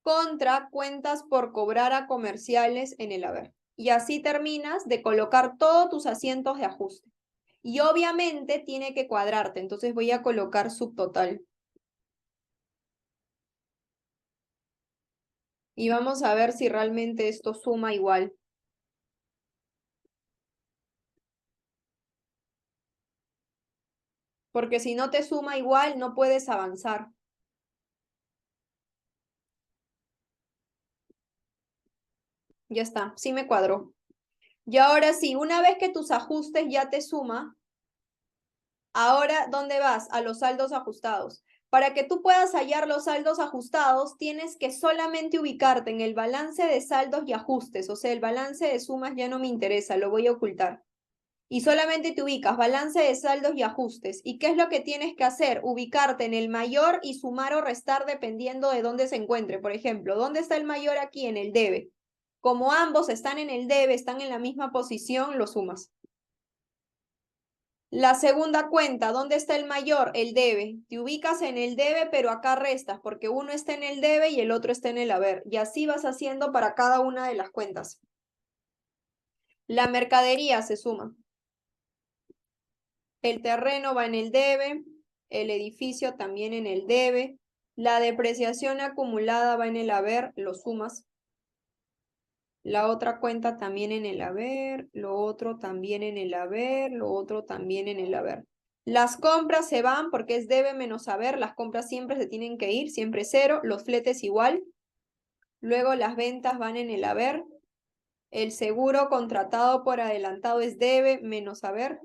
contra cuentas por cobrar a comerciales en el haber. Y así terminas de colocar todos tus asientos de ajuste. Y obviamente tiene que cuadrarte, entonces voy a colocar subtotal. Y vamos a ver si realmente esto suma igual. Porque si no te suma igual, no puedes avanzar. Ya está, sí me cuadró. Y ahora sí, una vez que tus ajustes ya te suma, ahora, ¿dónde vas? A los saldos ajustados. Para que tú puedas hallar los saldos ajustados, tienes que solamente ubicarte en el balance de saldos y ajustes. O sea, el balance de sumas ya no me interesa, lo voy a ocultar. Y solamente te ubicas balance de saldos y ajustes. ¿Y qué es lo que tienes que hacer? Ubicarte en el mayor y sumar o restar dependiendo de dónde se encuentre. Por ejemplo, ¿dónde está el mayor aquí? En el debe. Como ambos están en el debe, están en la misma posición, lo sumas. La segunda cuenta, ¿dónde está el mayor? El debe. Te ubicas en el debe, pero acá restas, porque uno está en el debe y el otro está en el haber. Y así vas haciendo para cada una de las cuentas. La mercadería se suma. El terreno va en el debe, el edificio también en el debe. La depreciación acumulada va en el haber, lo sumas. La otra cuenta también en el haber, lo otro también en el haber, lo otro también en el haber. Las compras se van porque es debe menos haber, las compras siempre se tienen que ir, siempre cero, los fletes igual. Luego las ventas van en el haber. El seguro contratado por adelantado es debe menos haber.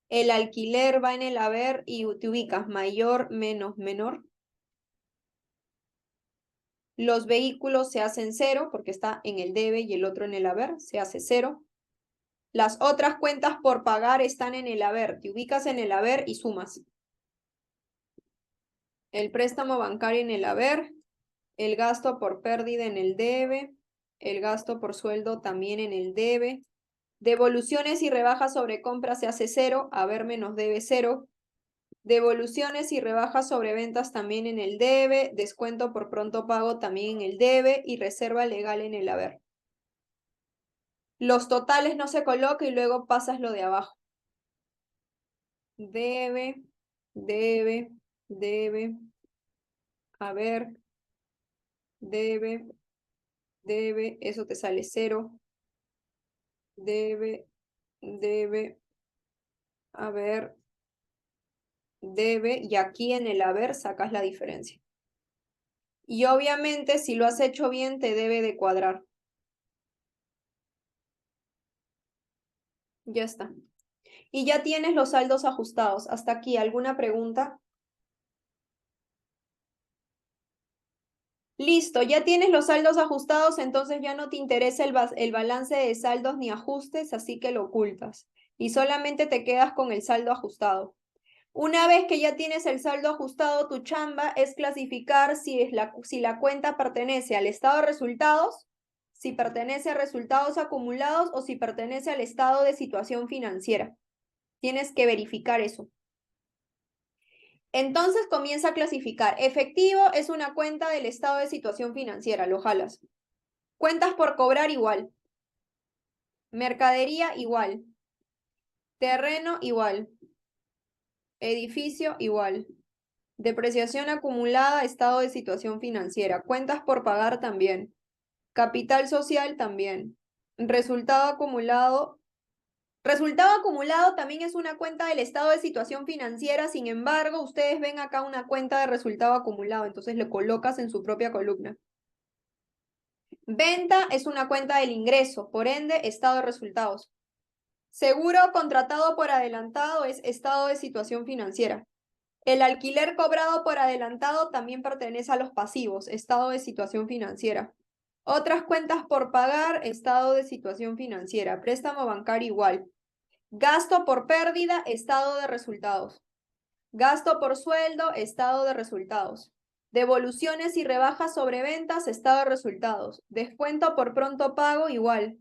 El alquiler va en el haber y te ubicas mayor menos menor. Los vehículos se hacen cero porque está en el debe y el otro en el haber, se hace cero. Las otras cuentas por pagar están en el haber, te ubicas en el haber y sumas. El préstamo bancario en el haber, el gasto por pérdida en el debe, el gasto por sueldo también en el debe. Devoluciones y rebajas sobre compras se hace cero, haber menos debe cero. Devoluciones y rebajas sobre ventas también en el debe, descuento por pronto pago también en el debe y reserva legal en el haber. Los totales no se coloca y luego pasas lo de abajo. Debe, debe, debe, haber, debe, debe, eso te sale cero. Debe, debe, haber, debe, y aquí en el haber sacas la diferencia. Y obviamente si lo has hecho bien te debe de cuadrar. Ya está. Y ya tienes los saldos ajustados. Hasta aquí, ¿alguna pregunta? Listo, ya tienes los saldos ajustados, entonces ya no te interesa el balance de saldos ni ajustes, así que lo ocultas. Y solamente te quedas con el saldo ajustado. Una vez que ya tienes el saldo ajustado, tu chamba es clasificar si la cuenta pertenece al estado de resultados, si pertenece a resultados acumulados o si pertenece al estado de situación financiera. Tienes que verificar eso. Entonces comienza a clasificar. Efectivo es una cuenta del estado de situación financiera, lo jalas. Cuentas por cobrar igual. Mercadería igual. Terreno igual. Edificio igual. Depreciación acumulada, estado de situación financiera. Cuentas por pagar también. Capital social también. Resultado acumulado. Resultado acumulado también es una cuenta del estado de situación financiera, sin embargo, ustedes ven acá una cuenta de resultado acumulado, entonces lo colocas en su propia columna. Venta es una cuenta del ingreso, por ende, estado de resultados. Seguro contratado por adelantado es estado de situación financiera. El alquiler cobrado por adelantado también pertenece a los pasivos, estado de situación financiera. Otras cuentas por pagar, estado de situación financiera. Préstamo bancario igual. Gasto por pérdida, estado de resultados. Gasto por sueldo, estado de resultados. Devoluciones y rebajas sobre ventas, estado de resultados. Descuento por pronto pago, igual.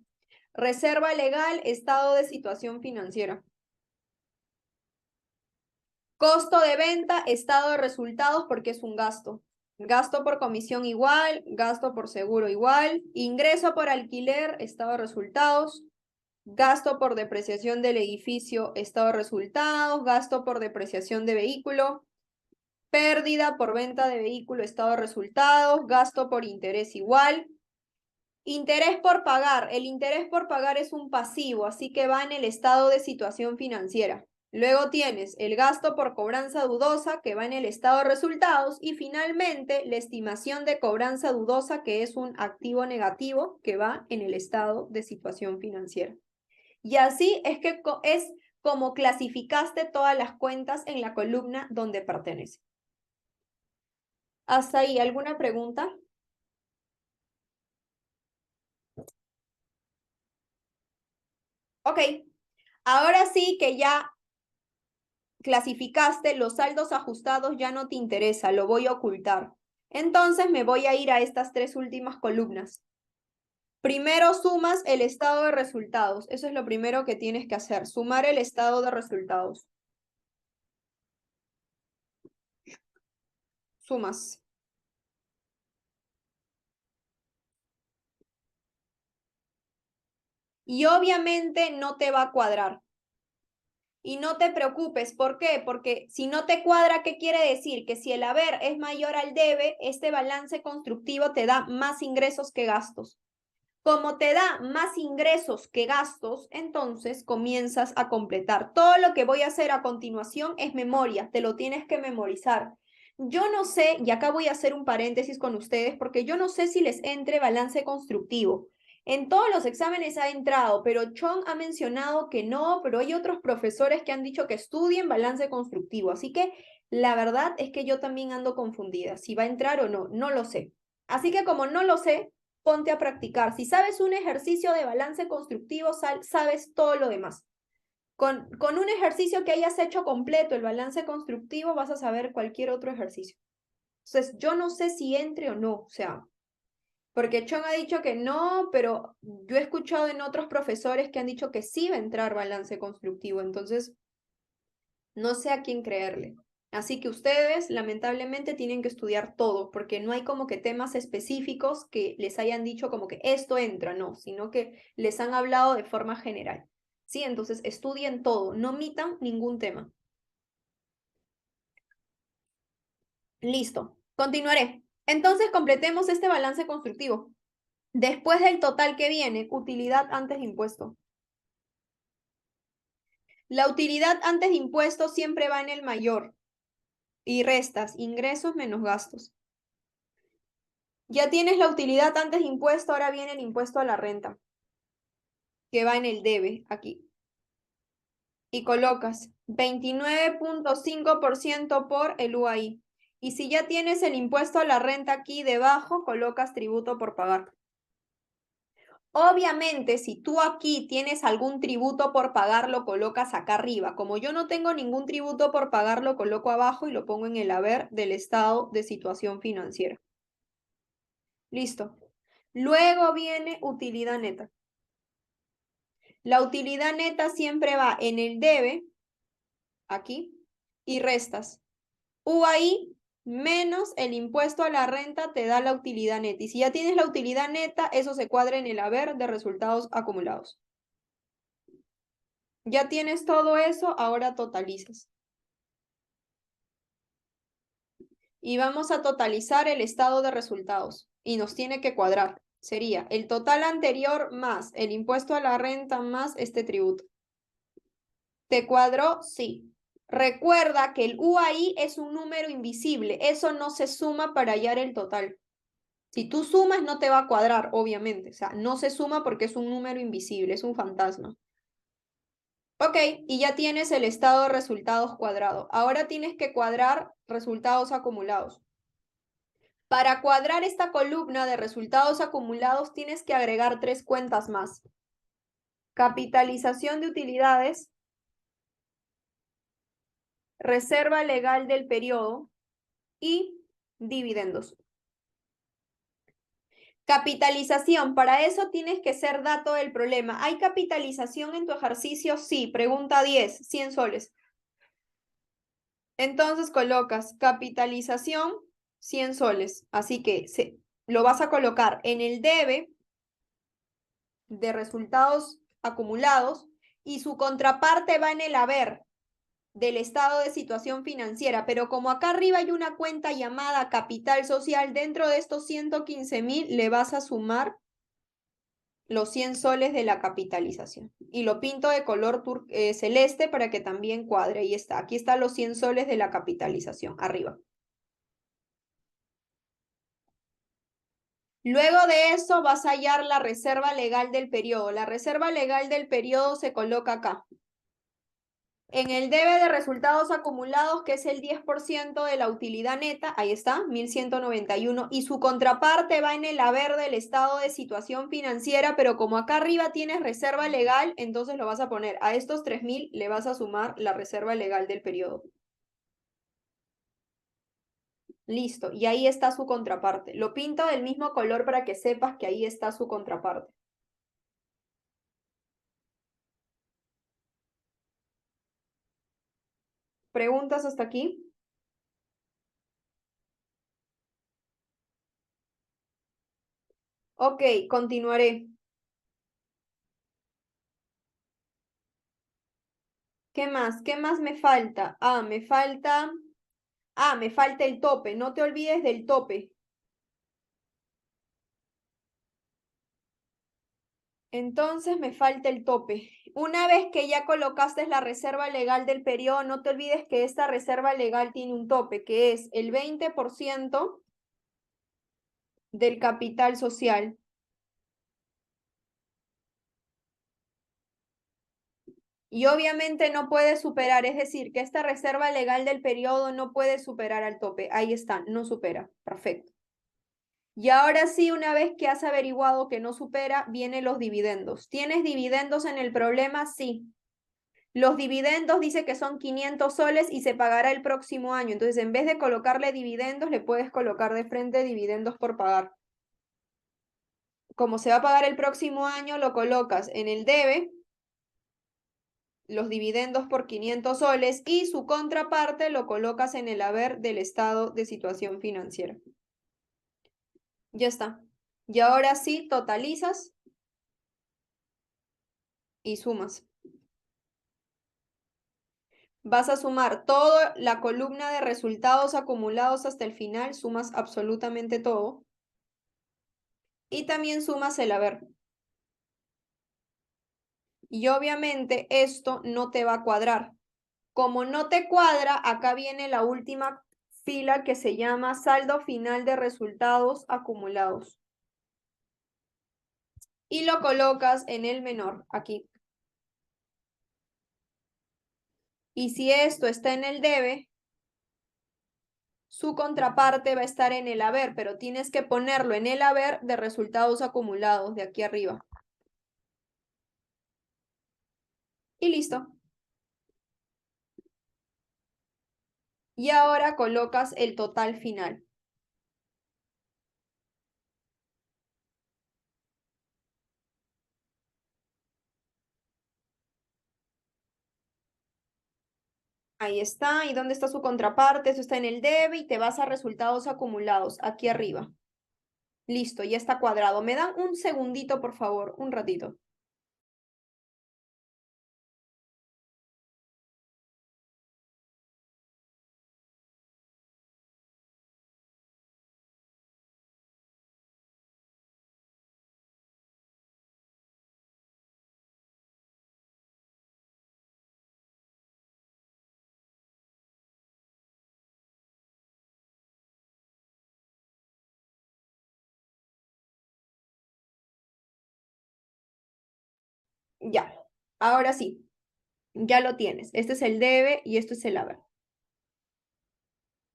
Reserva legal, estado de situación financiera. Costo de venta, estado de resultados porque es un gasto. Gasto por comisión igual, gasto por seguro igual. Ingreso por alquiler, estado de resultados. Gasto por depreciación del edificio, estado de resultados. Gasto por depreciación de vehículo. Pérdida por venta de vehículo, estado de resultados. Gasto por interés igual. Interés por pagar. El interés por pagar es un pasivo, así que va en el estado de situación financiera. Luego tienes el gasto por cobranza dudosa, que va en el estado de resultados. Y finalmente, la estimación de cobranza dudosa, que es un activo negativo, que va en el estado de situación financiera. Y así es que es como clasificaste todas las cuentas en la columna donde pertenece. ¿Hasta ahí alguna pregunta? Ok, ahora sí que ya clasificaste los saldos ajustados, ya no te interesa, lo voy a ocultar. Entonces me voy a ir a estas tres últimas columnas. Primero sumas el estado de resultados. Eso es lo primero que tienes que hacer, sumar el estado de resultados. Sumas. Y obviamente no te va a cuadrar. Y no te preocupes, ¿por qué? Porque si no te cuadra, ¿qué quiere decir? Que si el haber es mayor al debe, este balance constructivo te da más ingresos que gastos. Como te da más ingresos que gastos, entonces comienzas a completar. Todo lo que voy a hacer a continuación es memoria, te lo tienes que memorizar. Yo no sé, y acá voy a hacer un paréntesis con ustedes, porque yo no sé si les entre balance constructivo. En todos los exámenes ha entrado, pero Chong ha mencionado que no, pero hay otros profesores que han dicho que estudien balance constructivo. Así que la verdad es que yo también ando confundida. Si va a entrar o no, no lo sé. Así que como no lo sé, ponte a practicar. Si sabes un ejercicio de balance constructivo, sabes todo lo demás. Con un ejercicio que hayas hecho completo, el balance constructivo, vas a saber cualquier otro ejercicio. Entonces, yo no sé si entre o no, o sea, porque Chong ha dicho que no, pero yo he escuchado en otros profesores que han dicho que sí va a entrar balance constructivo, entonces no sé a quién creerle. Así que ustedes lamentablemente tienen que estudiar todo, porque no hay como que temas específicos que les hayan dicho como que esto entra, no, sino que les han hablado de forma general. Sí, entonces estudien todo, no omitan ningún tema. Listo, continuaré. Entonces completemos este balance constructivo. Después del total que viene, utilidad antes de impuesto. La utilidad antes de impuesto siempre va en el mayor y restas ingresos menos gastos. Ya tienes la utilidad antes de impuesto, ahora viene el impuesto a la renta, que va en el debe aquí. Y colocas 29.5% por el UAI. Y si ya tienes el impuesto a la renta aquí debajo, colocas tributo por pagar. Obviamente, si tú aquí tienes algún tributo por pagar, lo colocas acá arriba. Como yo no tengo ningún tributo por pagar, lo coloco abajo y lo pongo en el haber del estado de situación financiera. Listo. Luego viene utilidad neta. La utilidad neta siempre va en el debe, aquí, y restas. UAI menos el impuesto a la renta te da la utilidad neta. Y si ya tienes la utilidad neta, eso se cuadra en el haber de resultados acumulados. Ya tienes todo eso, ahora totalizas. Y vamos a totalizar el estado de resultados. Y nos tiene que cuadrar. Sería el total anterior más el impuesto a la renta más este tributo. ¿Te cuadró? Sí. Recuerda que el UAI es un número invisible. Eso no se suma para hallar el total. Si tú sumas, no te va a cuadrar, obviamente. O sea, no se suma porque es un número invisible, es un fantasma. Ok, y ya tienes el estado de resultados cuadrado. Ahora tienes que cuadrar resultados acumulados. Para cuadrar esta columna de resultados acumulados tienes que agregar 3 cuentas más. Capitalización de utilidades, reserva legal del periodo y dividendos. Capitalización, para eso tienes que ser dato del problema. ¿Hay capitalización en tu ejercicio? Sí, pregunta 10, 100 soles. Entonces colocas capitalización 100 soles. Así que lo vas a colocar en el debe de resultados acumulados y su contraparte va en el haber del estado de situación financiera, pero como acá arriba hay una cuenta llamada capital social, dentro de estos 115.000 le vas a sumar los 100 soles de la capitalización. Y lo pinto de color celeste para que también cuadre. Ahí está. Aquí están los 100 soles de la capitalización, arriba. Luego de eso vas a hallar la reserva legal del periodo. La reserva legal del periodo se coloca acá. En el debe de resultados acumulados, que es el 10% de la utilidad neta, ahí está, 1.191, y su contraparte va en el haber del estado de situación financiera, pero como acá arriba tienes reserva legal, entonces lo vas a poner a estos 3.000, le vas a sumar la reserva legal del periodo. Listo, y ahí está su contraparte. Lo pinto del mismo color para que sepas que ahí está su contraparte. ¿Preguntas hasta aquí? Ok, continuaré. ¿Qué más? ¿Qué más me falta? Me falta... me falta el tope. No te olvides del tope. Entonces me falta el tope. Una vez que ya colocaste la reserva legal del periodo, no te olvides que esta reserva legal tiene un tope, que es el 20% del capital social. Y obviamente no puede superar, es decir, que esta reserva legal del periodo no puede superar al tope. Ahí está, no supera. Perfecto. Y ahora sí, una vez que has averiguado que no supera, vienen los dividendos. ¿Tienes dividendos en el problema? Sí. Los dividendos dice que son 500 soles y se pagará el próximo año. Entonces, en vez de colocarle dividendos, le puedes colocar de frente dividendos por pagar. Como se va a pagar el próximo año, lo colocas en el debe, los dividendos por 500 soles y su contraparte lo colocas en el haber del estado de situación financiera. Ya está. Y ahora sí, totalizas y sumas. Vas a sumar toda la columna de resultados acumulados hasta el final, sumas absolutamente todo. Y también sumas el haber. Y obviamente esto no te va a cuadrar. Como no te cuadra, acá viene la última fila que se llama saldo final de resultados acumulados. Y lo colocas en el menor, aquí. Y si esto está en el debe, su contraparte va a estar en el haber, pero tienes que ponerlo en el haber de resultados acumulados de aquí arriba. Y listo. Y ahora colocas el total final. Ahí está. ¿Y dónde está su contraparte? Eso está en el debe y te vas a resultados acumulados, aquí arriba. Listo, ya está cuadrado. ¿Me dan un segundito, por favor? Un ratito. Ya. Ahora sí. Ya lo tienes. Este es el debe y esto es el haber.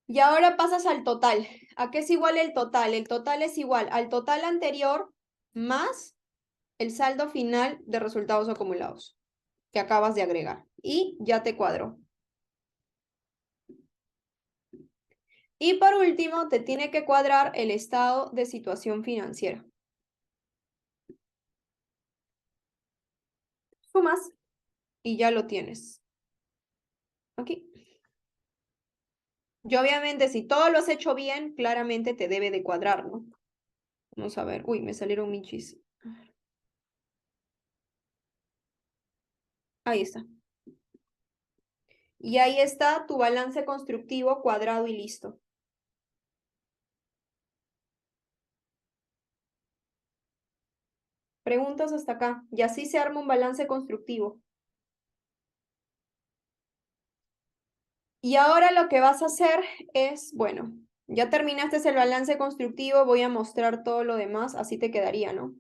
Y ahora pasas al total. ¿A qué es igual el total? El total es igual al total anterior más el saldo final de resultados acumulados que acabas de agregar. Y ya te cuadró. Y por último, te tiene que cuadrar el estado de situación financiera. Sumas y ya lo tienes. Aquí. Y obviamente, si todo lo has hecho bien, claramente te debe de cuadrar, ¿no? Vamos a ver. Uy, me salieron michis. Ahí está. Y ahí está tu balance constructivo cuadrado y listo. Preguntas hasta acá. Y así se arma un balance constructivo. Y ahora lo que vas a hacer es, bueno, ya terminaste el balance constructivo, voy a mostrar todo lo demás, así te quedaría, ¿no?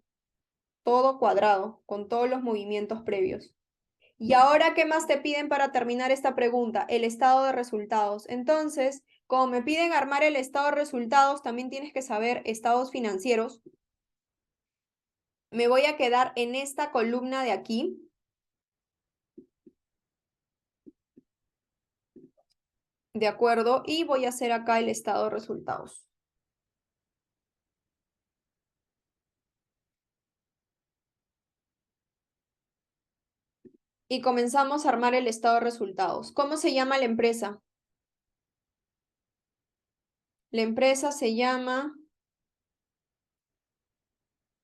Todo cuadrado, con todos los movimientos previos. Y ahora, ¿qué más te piden para terminar esta pregunta? El estado de resultados. Entonces, como me piden armar el estado de resultados, también tienes que saber estados financieros. Me voy a quedar en esta columna de aquí. ¿De acuerdo? Y voy a hacer acá el estado de resultados. Y comenzamos a armar el estado de resultados. ¿Cómo se llama la empresa? La empresa se llama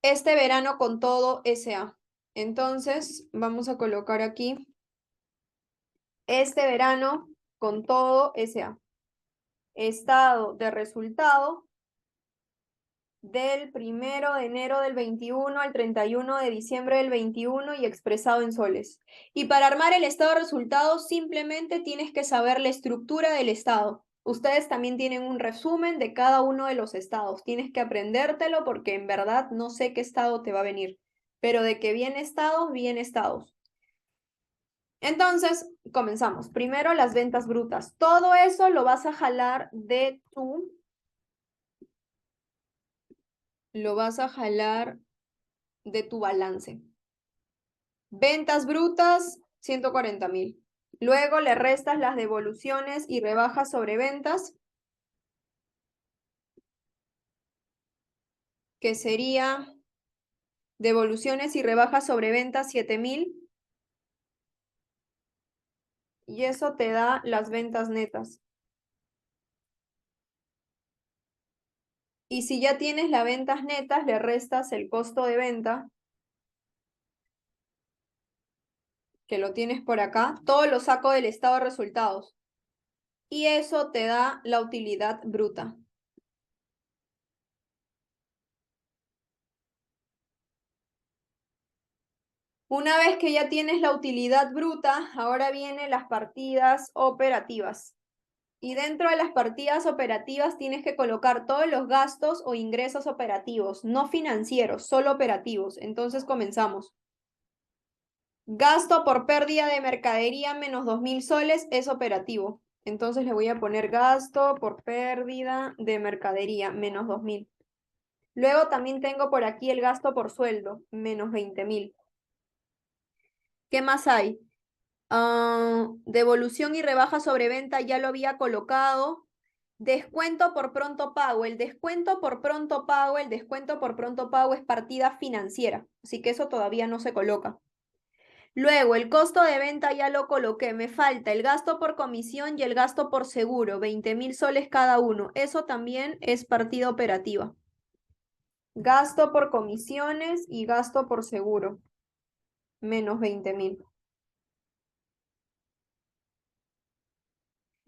Este Verano con Todo S.A. Entonces, vamos a colocar aquí Este Verano con Todo S.A. Estado de resultado del 1 de enero del 21 al 31 de diciembre del 21 y expresado en soles. Y para armar el estado de resultados simplemente tienes que saber la estructura del estado. Ustedes también tienen un resumen de cada uno de los estados. Tienes que aprendértelo porque en verdad no sé qué estado te va a venir. Pero de que viene estados, viene estados. Entonces, comenzamos. Primero las ventas brutas. Todo eso lo vas a jalar de tu... Lo vas a jalar de tu balance. Ventas brutas, 140.000. Luego le restas las devoluciones y rebajas sobre ventas, que sería devoluciones y rebajas sobre ventas, 7.000. Y eso te da las ventas netas. Y si ya tienes las ventas netas, le restas el costo de venta, que lo tienes por acá. Todo lo saco del estado de resultados. Y eso te da la utilidad bruta. Una vez que ya tienes la utilidad bruta, ahora vienen las partidas operativas. Y dentro de las partidas operativas tienes que colocar todos los gastos o ingresos operativos, no financieros, solo operativos. Entonces comenzamos. Gasto por pérdida de mercadería menos 2.000 soles es operativo. Entonces le voy a poner gasto por pérdida de mercadería menos 2.000. Luego también tengo por aquí el gasto por sueldo, menos 20.000. ¿Qué más hay? Devolución y rebaja sobre venta ya lo había colocado. Descuento por pronto pago. El descuento por pronto pago, el descuento por pronto pago es partida financiera, así que eso todavía no se coloca. Luego, el costo de venta ya lo coloqué. Me falta el gasto por comisión y el gasto por seguro, 20.000 soles cada uno. Eso también es partida operativa. Gasto por comisiones y gasto por seguro, menos 20.000.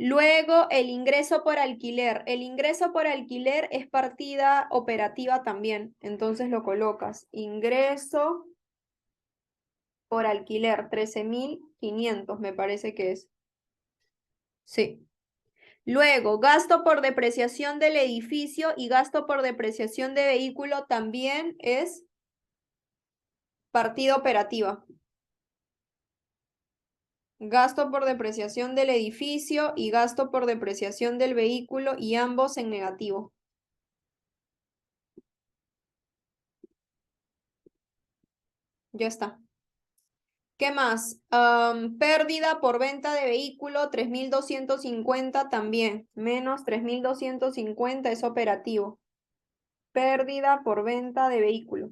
Luego, el ingreso por alquiler. El ingreso por alquiler es partida operativa también. Entonces lo colocas. Ingreso por alquiler, 13.500 me parece que es. Sí. Luego, gasto por depreciación del edificio y gasto por depreciación de vehículo también es partida operativa. Gasto por depreciación del edificio y gasto por depreciación del vehículo y ambos en negativo. Ya está. ¿Qué más? Pérdida por venta de vehículo, 3.250 también. Menos 3.250 es operativo. Pérdida por venta de vehículo.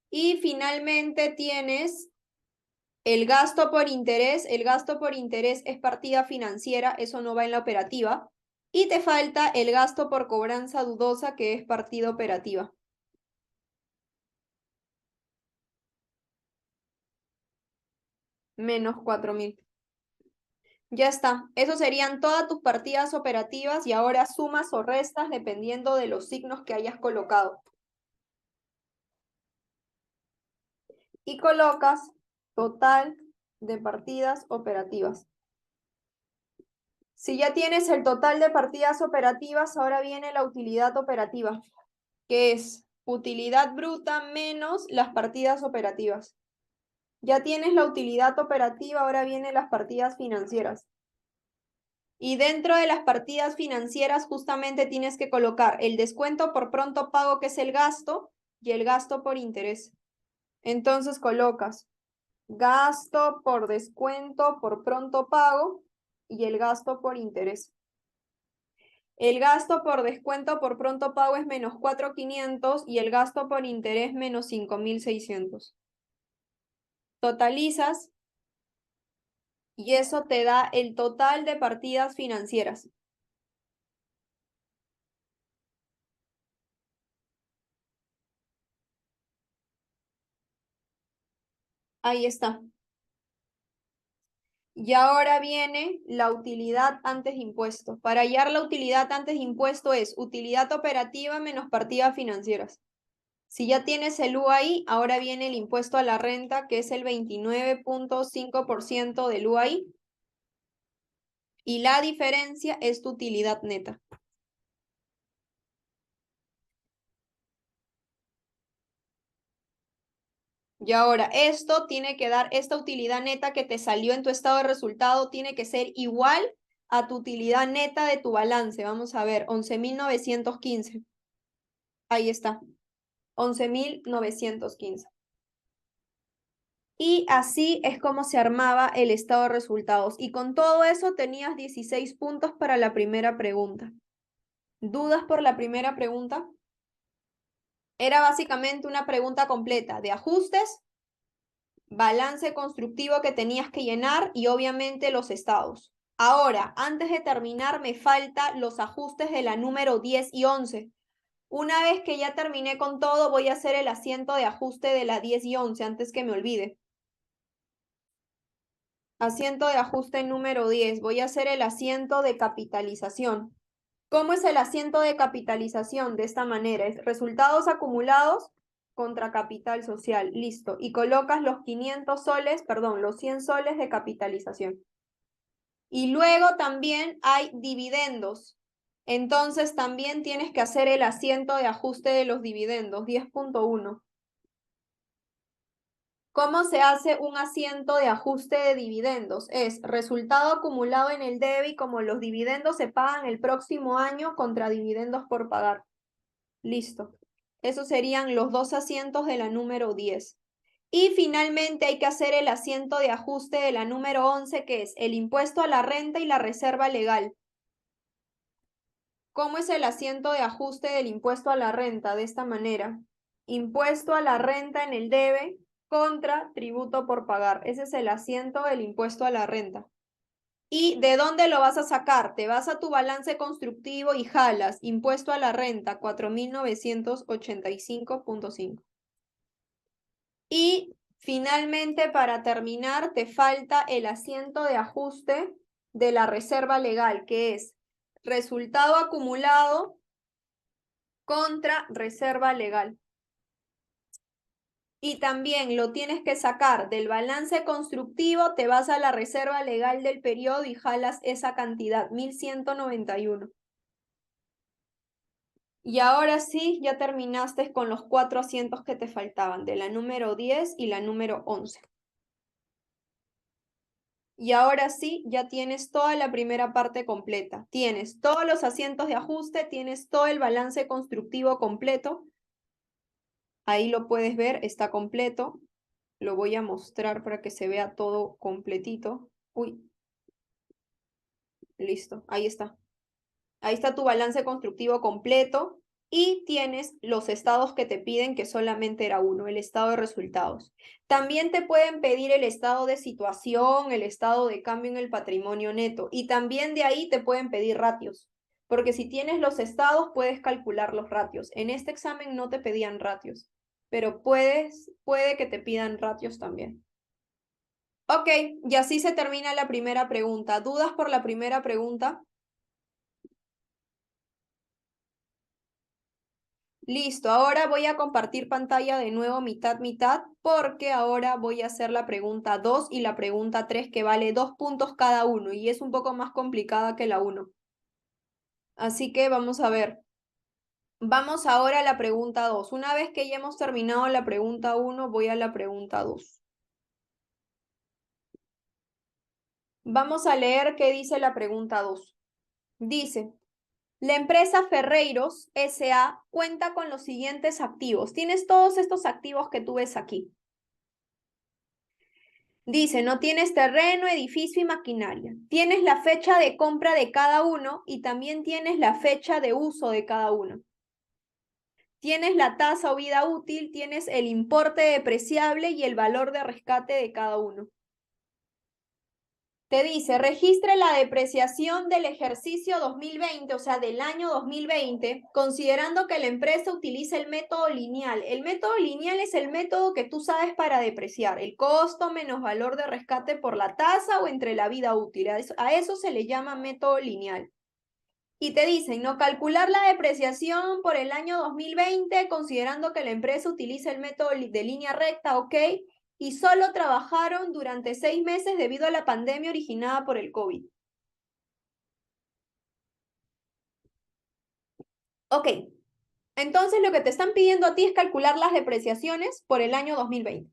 Y finalmente tienes el gasto por interés. El gasto por interés es partida financiera, eso no va en la operativa. Y te falta el gasto por cobranza dudosa, que es partida operativa. Menos 4.000. Ya está. Eso serían todas tus partidas operativas y ahora sumas o restas dependiendo de los signos que hayas colocado. Y colocas total de partidas operativas. Si ya tienes el total de partidas operativas, ahora viene la utilidad operativa, que es utilidad bruta menos las partidas operativas. Ya tienes la utilidad operativa, ahora vienen las partidas financieras. Y dentro de las partidas financieras justamente tienes que colocar el descuento por pronto pago, que es el gasto, y el gasto por interés. Entonces colocas gasto por descuento por pronto pago y el gasto por interés. El gasto por descuento por pronto pago es menos 4.500 y el gasto por interés menos 5.600. Totalizas y eso te da el total de partidas financieras. Ahí está. Y ahora viene la utilidad antes impuesto. Para hallar la utilidad antes impuesto es utilidad operativa menos partidas financieras. Si ya tienes el U ahí, ahora viene el impuesto a la renta, que es el 29.5% del U ahí. Y la diferencia es tu utilidad neta. Y ahora, esto tiene que dar, esta utilidad neta que te salió en tu estado de resultado tiene que ser igual a tu utilidad neta de tu balance. Vamos a ver, 11.915. Ahí está, 11.915. Y así es como se armaba el estado de resultados. Y con todo eso tenías 16 puntos para la primera pregunta. ¿Dudas por la primera pregunta? Era básicamente una pregunta completa de ajustes, balance constructivo que tenías que llenar y obviamente los estados. Ahora, antes de terminar, me falta los ajustes de la número 10 y 11. Una vez que ya terminé con todo, voy a hacer el asiento de ajuste de la 10 y 11 antes que me olvide. Asiento de ajuste número 10. Voy a hacer el asiento de capitalización. ¿Cómo es el asiento de capitalización? De esta manera, es resultados acumulados contra capital social. Listo. Y colocas los 500 soles, perdón, los 100 soles de capitalización. Y luego también hay dividendos. Entonces también tienes que hacer el asiento de ajuste de los dividendos, 10.1. ¿Cómo se hace un asiento de ajuste de dividendos? Es resultado acumulado en el debe y como los dividendos se pagan el próximo año contra dividendos por pagar. Listo. Esos serían los dos asientos de la número 10. Y finalmente hay que hacer el asiento de ajuste de la número 11, que es el impuesto a la renta y la reserva legal. ¿Cómo es el asiento de ajuste del impuesto a la renta? De esta manera. Impuesto a la renta en el debe contra tributo por pagar. Ese es el asiento del impuesto a la renta. ¿Y de dónde lo vas a sacar? Te vas a tu balance constructivo y jalas impuesto a la renta 4.985.5. Y finalmente, para terminar, te falta el asiento de ajuste de la reserva legal, que es resultado acumulado contra reserva legal. Y también lo tienes que sacar del balance constructivo, te vas a la reserva legal del periodo y jalas esa cantidad, 1.191. Y ahora sí, ya terminaste con los 4 asientos que te faltaban, de la número 10 y la número 11. Y ahora sí, ya tienes toda la primera parte completa. Tienes todos los asientos de ajuste, tienes todo el balance constructivo completo. Ahí lo puedes ver, está completo. Lo voy a mostrar para que se vea todo completito. Uy, listo, ahí está. Ahí está tu balance constructivo completo y tienes los estados que te piden, que solamente era uno, el estado de resultados. También te pueden pedir el estado de situación, el estado de cambio en el patrimonio neto y también de ahí te pueden pedir ratios, porque si tienes los estados puedes calcular los ratios. En este examen no te pedían ratios, pero puede que te pidan ratios también. Ok, y así se termina la primera pregunta. ¿Dudas por la primera pregunta? Listo, ahora voy a compartir pantalla de nuevo mitad, mitad, porque ahora voy a hacer la pregunta 2 y la pregunta 3 que vale 2 puntos cada uno y es un poco más complicada que la 1. Así que vamos a ver. Vamos ahora a la pregunta 2. Una vez que ya hemos terminado la pregunta 1, voy a la pregunta 2. Vamos a leer qué dice la pregunta 2. Dice, la empresa Ferreiros S.A. cuenta con los siguientes activos. Tienes todos estos activos que tú ves aquí. Dice, no tienes terreno, edificio y maquinaria. Tienes la fecha de compra de cada uno y también tienes la fecha de uso de cada uno. Tienes la tasa o vida útil, tienes el importe depreciable y el valor de rescate de cada uno. Te dice, registre la depreciación del ejercicio 2020, o sea, del año 2020, considerando que la empresa utiliza el método lineal. El método lineal es el método que tú sabes para depreciar, el costo menos valor de rescate por la tasa o entre la vida útil. A eso se le llama método lineal. Y te dicen, ¿no? Calcular la depreciación por el año 2020, considerando que la empresa utiliza el método de línea recta, ¿ok? Y solo trabajaron durante 6 meses debido a la pandemia originada por el COVID. Ok, entonces lo que te están pidiendo a ti es calcular las depreciaciones por el año 2020.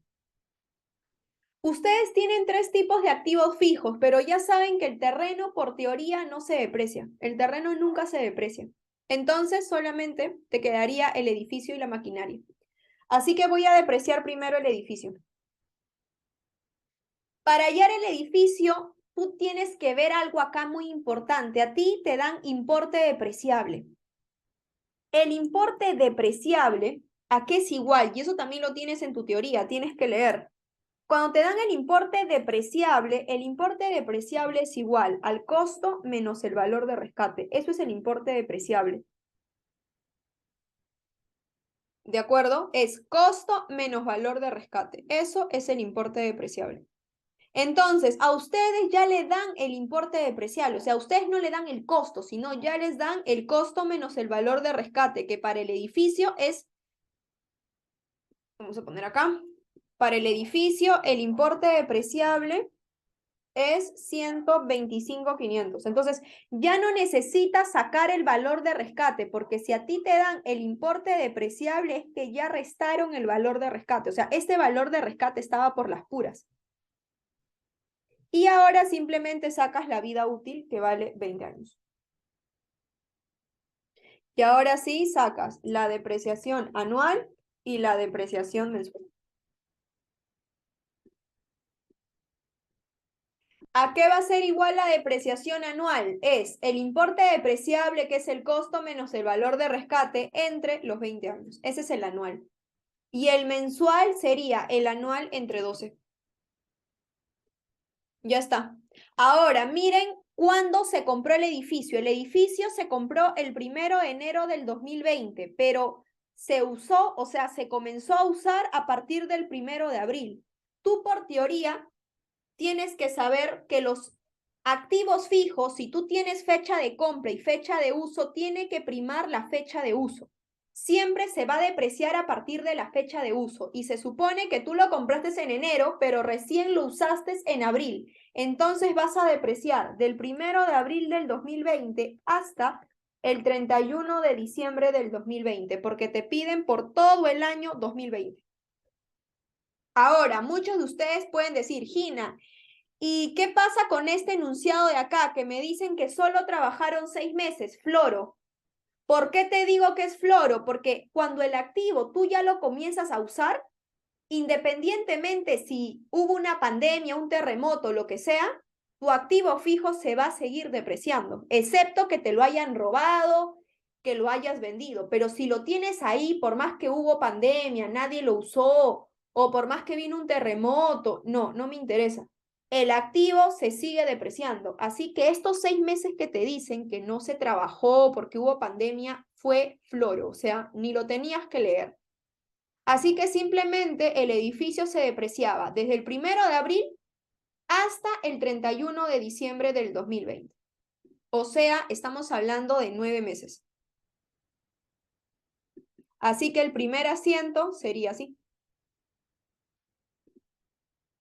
Ustedes tienen 3 tipos de activos fijos, pero ya saben que el terreno por teoría no se deprecia. El terreno nunca se deprecia. Entonces solamente te quedaría el edificio y la maquinaria. Así que voy a depreciar primero el edificio. Para hallar el edificio, tú tienes que ver algo acá muy importante. A ti te dan importe depreciable. El importe depreciable, ¿a qué es igual? Y eso también lo tienes en tu teoría, tienes que leer. Cuando te dan el importe depreciable es igual al costo menos el valor de rescate. Eso es el importe depreciable. ¿De acuerdo? Es costo menos valor de rescate. Eso es el importe depreciable. Entonces, a ustedes ya le dan el importe depreciable, o sea, a ustedes no le dan el costo, sino ya les dan el costo menos el valor de rescate, que para el edificio es, vamos a poner acá, para el edificio el importe depreciable es 125.500. Entonces, ya no necesitas sacar el valor de rescate, porque si a ti te dan el importe depreciable es que ya restaron el valor de rescate, o sea, este valor de rescate estaba por las puras. Y ahora simplemente sacas la vida útil que vale 20 años. Y ahora sí sacas la depreciación anual y la depreciación mensual. ¿A qué va a ser igual la depreciación anual? Es el importe depreciable, que es el costo menos el valor de rescate, entre los 20 años. Ese es el anual. Y el mensual sería el anual entre 12. Ya está. Ahora, miren cuándo se compró el edificio. El edificio se compró el 1 de enero del 2020, pero se usó, o sea, se comenzó a usar a partir del 1 de abril. Tú, por teoría, tienes que saber que los activos fijos, si tú tienes fecha de compra y fecha de uso, tiene que primar la fecha de uso. Siempre se va a depreciar a partir de la fecha de uso y se supone que tú lo compraste en enero, pero recién lo usaste en abril. Entonces vas a depreciar del 1 de abril del 2020 hasta el 31 de diciembre del 2020, porque te piden por todo el año 2020. Ahora, muchos de ustedes pueden decir, Gina, ¿y qué pasa con este enunciado de acá que me dicen que solo trabajaron 6 meses? Floro. ¿Por qué te digo que es floro? Porque cuando el activo tú ya lo comienzas a usar, independientemente si hubo una pandemia, un terremoto, lo que sea, tu activo fijo se va a seguir depreciando, excepto que te lo hayan robado, que lo hayas vendido. Pero si lo tienes ahí, por más que hubo pandemia, nadie lo usó, o por más que vino un terremoto, no me interesa. El activo se sigue depreciando. Así que estos 6 meses que te dicen que no se trabajó porque hubo pandemia fue floro, o sea, ni lo tenías que leer. Así que simplemente el edificio se depreciaba desde el 1 de abril hasta el 31 de diciembre del 2020. O sea, estamos hablando de 9 meses. Así que el primer asiento sería así.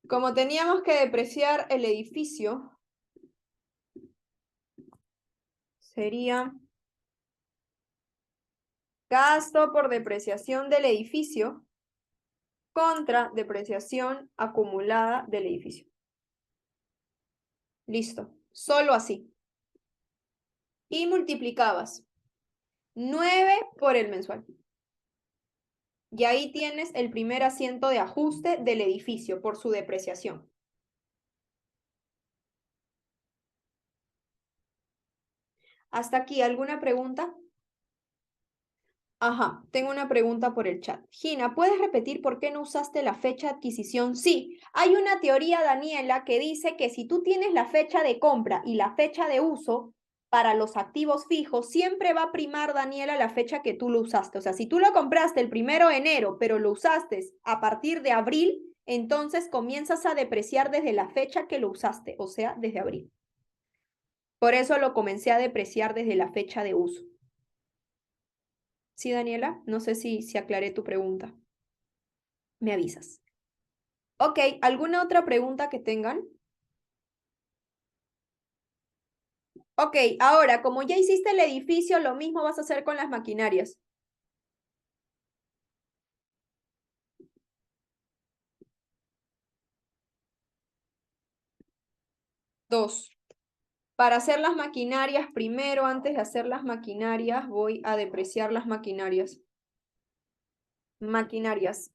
Como teníamos que depreciar el edificio, sería gasto por depreciación del edificio contra depreciación acumulada del edificio. Listo, solo así. Y multiplicabas 9 por el mensual. Y ahí tienes el primer asiento de ajuste del edificio por su depreciación. Hasta aquí, ¿alguna pregunta? Ajá, tengo una pregunta por el chat. Gina, ¿puedes repetir por qué no usaste la fecha de adquisición? Sí, hay una teoría, Daniela, que dice que si tú tienes la fecha de compra y la fecha de uso para los activos fijos, siempre va a primar, Daniela, la fecha que tú lo usaste. O sea, si tú lo compraste el 1 de enero, pero lo usaste a partir de abril, entonces comienzas a depreciar desde la fecha que lo usaste, o sea, desde abril. Por eso lo comencé a depreciar desde la fecha de uso. ¿Sí, Daniela? No sé si aclaré tu pregunta. Me avisas. Ok, ¿alguna otra pregunta que tengan? Ok, ahora, como ya hiciste el edificio, lo mismo vas a hacer con las maquinarias. Dos. Para hacer las maquinarias, primero, antes de hacer las maquinarias, voy a depreciar las maquinarias. Maquinarias.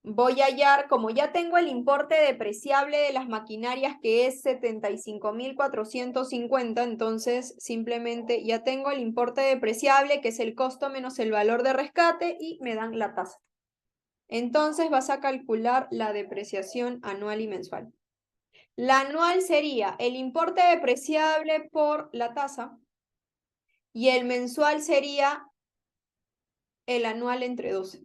Voy a hallar, como ya tengo el importe depreciable de las maquinarias, que es 75.450, entonces simplemente ya tengo el importe depreciable, que es el costo menos el valor de rescate, y me dan la tasa. Entonces vas a calcular la depreciación anual y mensual. La anual sería el importe depreciable por la tasa, y el mensual sería el anual entre 12.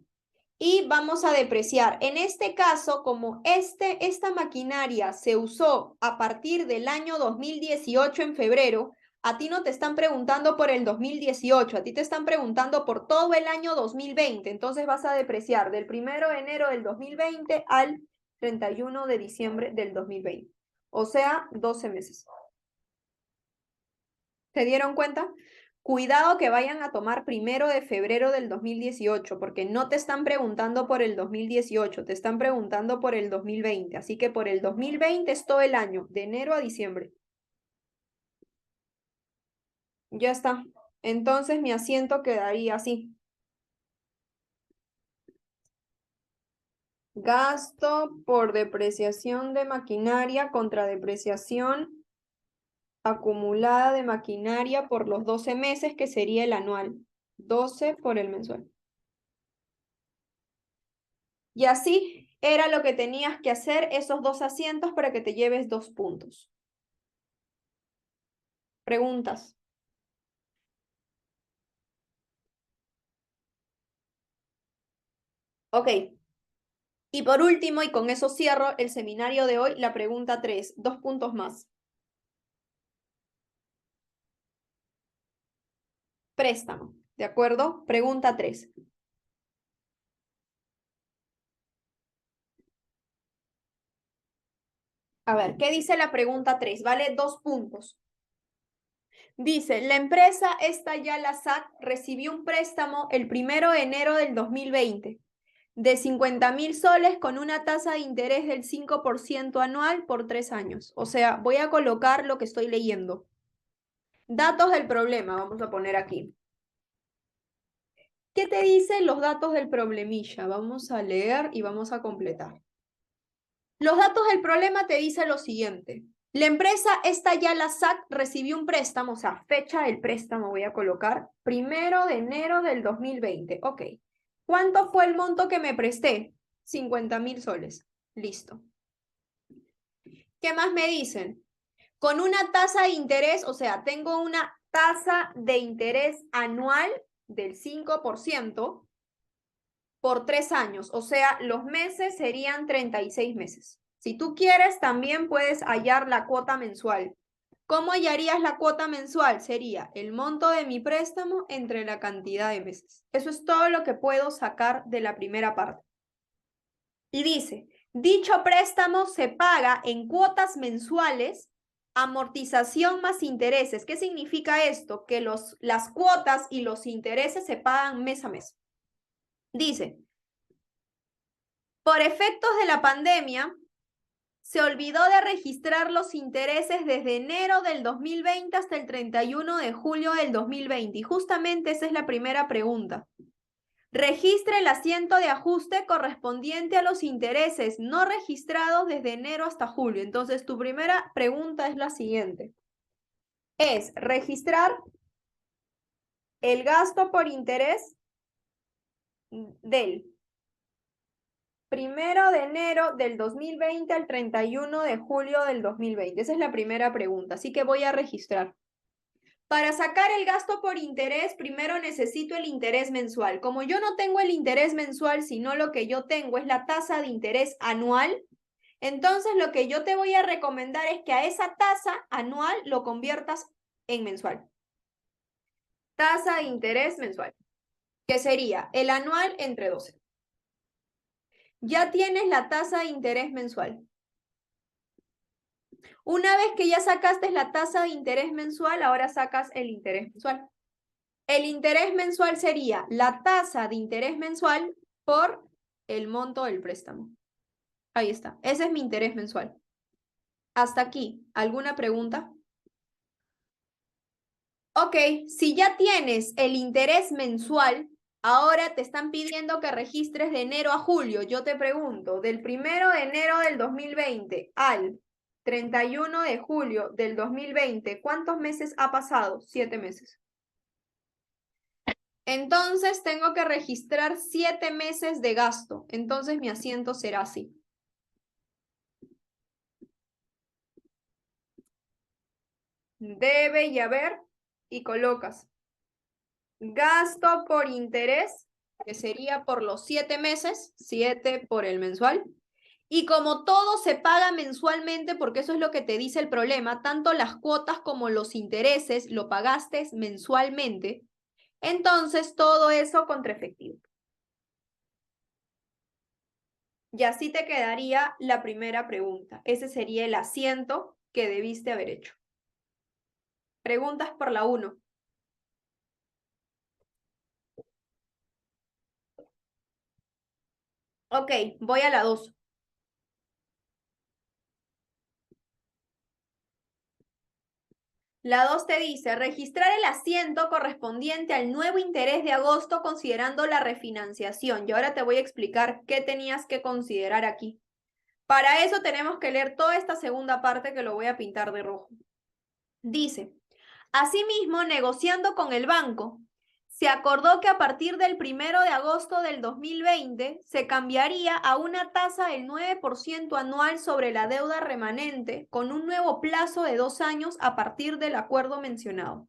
Y vamos a depreciar. En este caso, como esta maquinaria se usó a partir del año 2018 en febrero, a ti no te están preguntando por el 2018, a ti te están preguntando por todo el año 2020. Entonces vas a depreciar del 1 de enero del 2020 al 31 de diciembre del 2020. O sea, 12 meses. ¿Se dieron cuenta? Cuidado que vayan a tomar 1 de febrero del 2018, porque no te están preguntando por el 2018, te están preguntando por el 2020. Así que por el 2020 es todo el año, de enero a diciembre. Ya está. Entonces mi asiento quedaría así. Gasto por depreciación de maquinaria contra depreciación acumulada de maquinaria por los 12 meses, que sería el anual. 12 por el mensual. Y así era lo que tenías que hacer, esos dos asientos, para que te lleves 2 puntos. Preguntas. Ok. Y por último, y con eso cierro el seminario de hoy, la pregunta 3, 2 puntos más. Préstamo, ¿de acuerdo? Pregunta 3. A ver, ¿qué dice la pregunta 3? Vale 2 puntos. Dice, la empresa esta ya la SAC recibió un préstamo el 1 de enero del 2020 de 50.000 soles con una tasa de interés del 5% anual por 3 años. O sea, voy a colocar lo que estoy leyendo. Datos del problema, vamos a poner aquí. ¿Qué te dicen los datos del problemilla? Vamos a leer y vamos a completar. Los datos del problema te dicen lo siguiente. La empresa esta ya la SAC recibió un préstamo, o sea, fecha del préstamo voy a colocar, 1 de enero del 2020. Ok. ¿Cuánto fue el monto que me presté? 50.000 soles. Listo. ¿Qué más me dicen? Con una tasa de interés, o sea, tengo una tasa de interés anual del 5% por 3 años, o sea, los meses serían 36 meses. Si tú quieres, también puedes hallar la cuota mensual. ¿Cómo hallarías la cuota mensual? Sería el monto de mi préstamo entre la cantidad de meses. Eso es todo lo que puedo sacar de la primera parte. Y dice, dicho préstamo se paga en cuotas mensuales, amortización más intereses. ¿Qué significa esto? Que las cuotas y los intereses se pagan mes a mes. Dice, por efectos de la pandemia, se olvidó de registrar los intereses desde enero del 2020 hasta el 31 de julio del 2020. Y justamente esa es la primera pregunta. Registra el asiento de ajuste correspondiente a los intereses no registrados desde enero hasta julio. Entonces, tu primera pregunta es la siguiente. Es registrar el gasto por interés del 1 de enero del 2020 al 31 de julio del 2020. Esa es la primera pregunta, así que voy a registrar. Para sacar el gasto por interés, primero necesito el interés mensual. Como yo no tengo el interés mensual, sino lo que yo tengo es la tasa de interés anual, entonces lo que yo te voy a recomendar es que a esa tasa anual lo conviertas en mensual. Tasa de interés mensual, que sería el anual entre 12. Ya tienes la tasa de interés mensual. Una vez que ya sacaste la tasa de interés mensual, ahora sacas el interés mensual. El interés mensual sería la tasa de interés mensual por el monto del préstamo. Ahí está. Ese es mi interés mensual. Hasta aquí. ¿Alguna pregunta? Ok, si ya tienes el interés mensual, ahora te están pidiendo que registres de enero a julio. Yo te pregunto, del 1 de enero del 2020 al 31 de julio del 2020, ¿cuántos meses ha pasado? 7 meses. Entonces tengo que registrar 7 meses de gasto. Entonces mi asiento será así. Debe y haber y colocas gasto por interés, que sería por los 7 meses, 7 por el mensual. Y como todo se paga mensualmente, porque eso es lo que te dice el problema, tanto las cuotas como los intereses lo pagaste mensualmente, entonces todo eso contra efectivo. Y así te quedaría la primera pregunta. Ese sería el asiento que debiste haber hecho. Preguntas por la 1. Ok, voy a la 2. La 2 te dice, registrar el asiento correspondiente al nuevo interés de agosto considerando la refinanciación. Y ahora te voy a explicar qué tenías que considerar aquí. Para eso tenemos que leer toda esta segunda parte que lo voy a pintar de rojo. Dice, asimismo, negociando con el banco, se acordó que a partir del 1 de agosto del 2020 se cambiaría a una tasa del 9% anual sobre la deuda remanente con un nuevo plazo de 2 años a partir del acuerdo mencionado.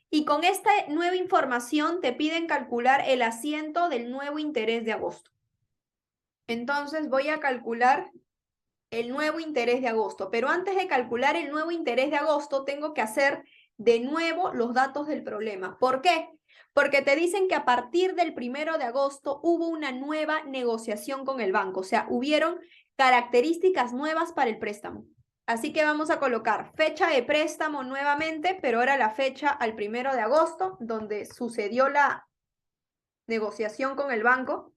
Y con esta nueva información te piden calcular el asiento del nuevo interés de agosto. Entonces voy a calcular el nuevo interés de agosto, pero antes de calcular el nuevo interés de agosto tengo que hacer de nuevo los datos del problema. ¿Por qué? Porque te dicen que a partir del 1 de agosto hubo una nueva negociación con el banco, o sea, hubieron características nuevas para el préstamo. Así que vamos a colocar fecha de préstamo nuevamente, pero ahora la fecha al 1 de agosto, donde sucedió la negociación con el banco.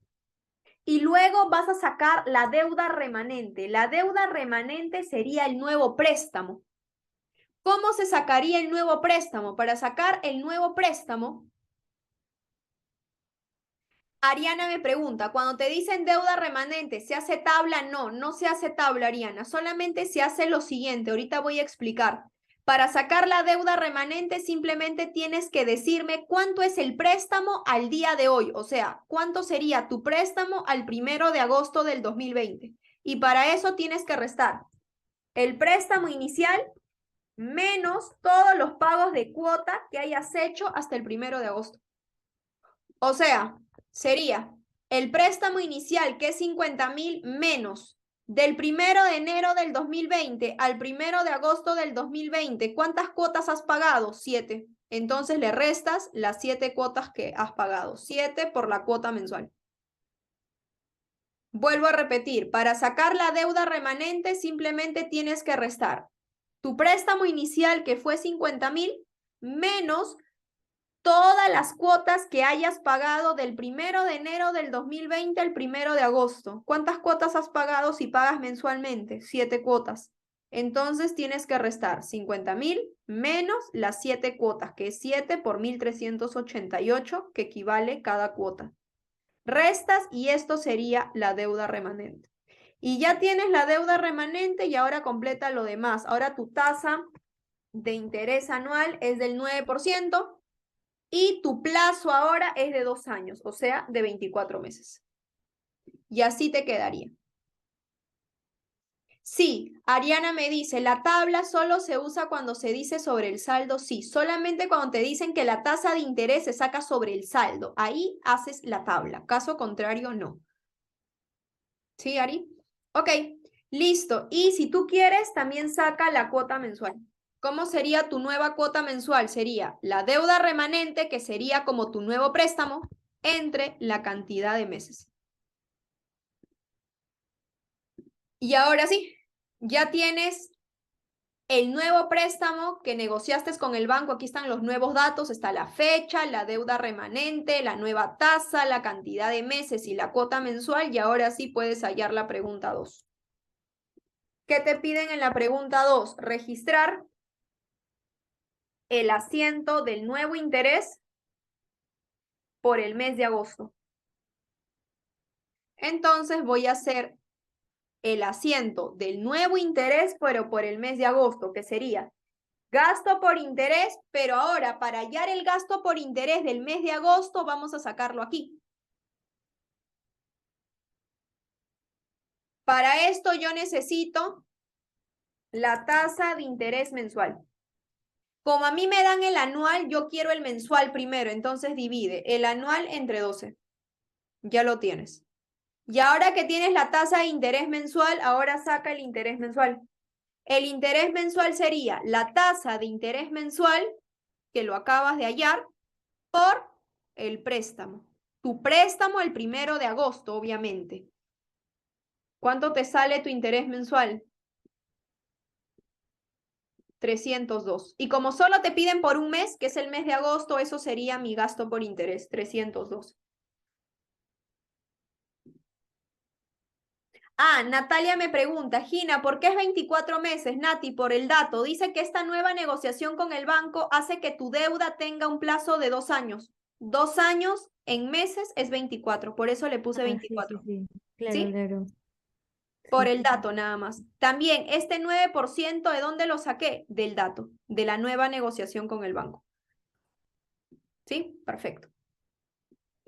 Y luego vas a sacar la deuda remanente. La deuda remanente sería el nuevo préstamo. ¿Cómo se sacaría el nuevo préstamo? Para sacar el nuevo préstamo, Ariana me pregunta, cuando te dicen deuda remanente, ¿se hace tabla? No, no se hace tabla, Ariana. Solamente se hace lo siguiente. Ahorita voy a explicar. Para sacar la deuda remanente, simplemente tienes que decirme cuánto es el préstamo al día de hoy. O sea, cuánto sería tu préstamo al 1 de agosto del 2020. Y para eso tienes que restar el préstamo inicial menos todos los pagos de cuota que hayas hecho hasta el 1 de agosto. O sea, sería el préstamo inicial, que es 50.000, menos del 1 de enero del 2020 al 1 de agosto del 2020. ¿Cuántas cuotas has pagado? 7. Entonces le restas las 7 cuotas que has pagado. 7 por la cuota mensual. Vuelvo a repetir, para sacar la deuda remanente simplemente tienes que restar tu préstamo inicial, que fue 50.000, menos todas las cuotas que hayas pagado del 1 de enero del 2020 al 1 de agosto. ¿Cuántas cuotas has pagado si pagas mensualmente? 7 cuotas. Entonces tienes que restar 50.000 menos las 7 cuotas, que es 7 por 1.388, que equivale cada cuota. Restas y esto sería la deuda remanente. Y ya tienes la deuda remanente y ahora completa lo demás. Ahora tu tasa de interés anual es del 9%. y tu plazo ahora es de 2 años, o sea, de 24 meses. Y así te quedaría. Sí, Ariana me dice, la tabla solo se usa cuando se dice sobre el saldo. Sí, solamente cuando te dicen que la tasa de interés se saca sobre el saldo. Ahí haces la tabla. Caso contrario, no. ¿Sí, Ari? Ok, listo. Y si tú quieres, también saca la cuota mensual. ¿Cómo sería tu nueva cuota mensual? Sería la deuda remanente, que sería como tu nuevo préstamo, entre la cantidad de meses. Y ahora sí, ya tienes el nuevo préstamo que negociaste con el banco. Aquí están los nuevos datos, está la fecha, la deuda remanente, la nueva tasa, la cantidad de meses y la cuota mensual. Y ahora sí puedes hallar la pregunta 2. ¿Qué te piden en la pregunta 2? Registrar el asiento del nuevo interés por el mes de agosto. Entonces voy a hacer el asiento del nuevo interés, pero por el mes de agosto, que sería gasto por interés, pero ahora para hallar el gasto por interés del mes de agosto vamos a sacarlo aquí. Para esto yo necesito la tasa de interés mensual. Como a mí me dan el anual, yo quiero el mensual primero, entonces divide el anual entre 12. Ya lo tienes. Y ahora que tienes la tasa de interés mensual, ahora saca el interés mensual. El interés mensual sería la tasa de interés mensual, que lo acabas de hallar, por el préstamo. Tu préstamo el 1 de agosto, obviamente. ¿Cuánto te sale tu interés mensual? 302. Y como solo te piden por un mes, que es el mes de agosto, eso sería mi gasto por interés, 302. Ah, Natalia me pregunta, Gina, ¿por qué es 24 meses? Nati, por el dato. Dice que esta nueva negociación con el banco hace que tu deuda tenga un plazo de 2 años. 2 años en meses es 24, por eso le puse 24. Sí. Claro, ¿Sí? claro. Por Sí. el dato nada más. También, este 9%, ¿de dónde lo saqué? Del dato, de la nueva negociación con el banco. ¿Sí? Perfecto.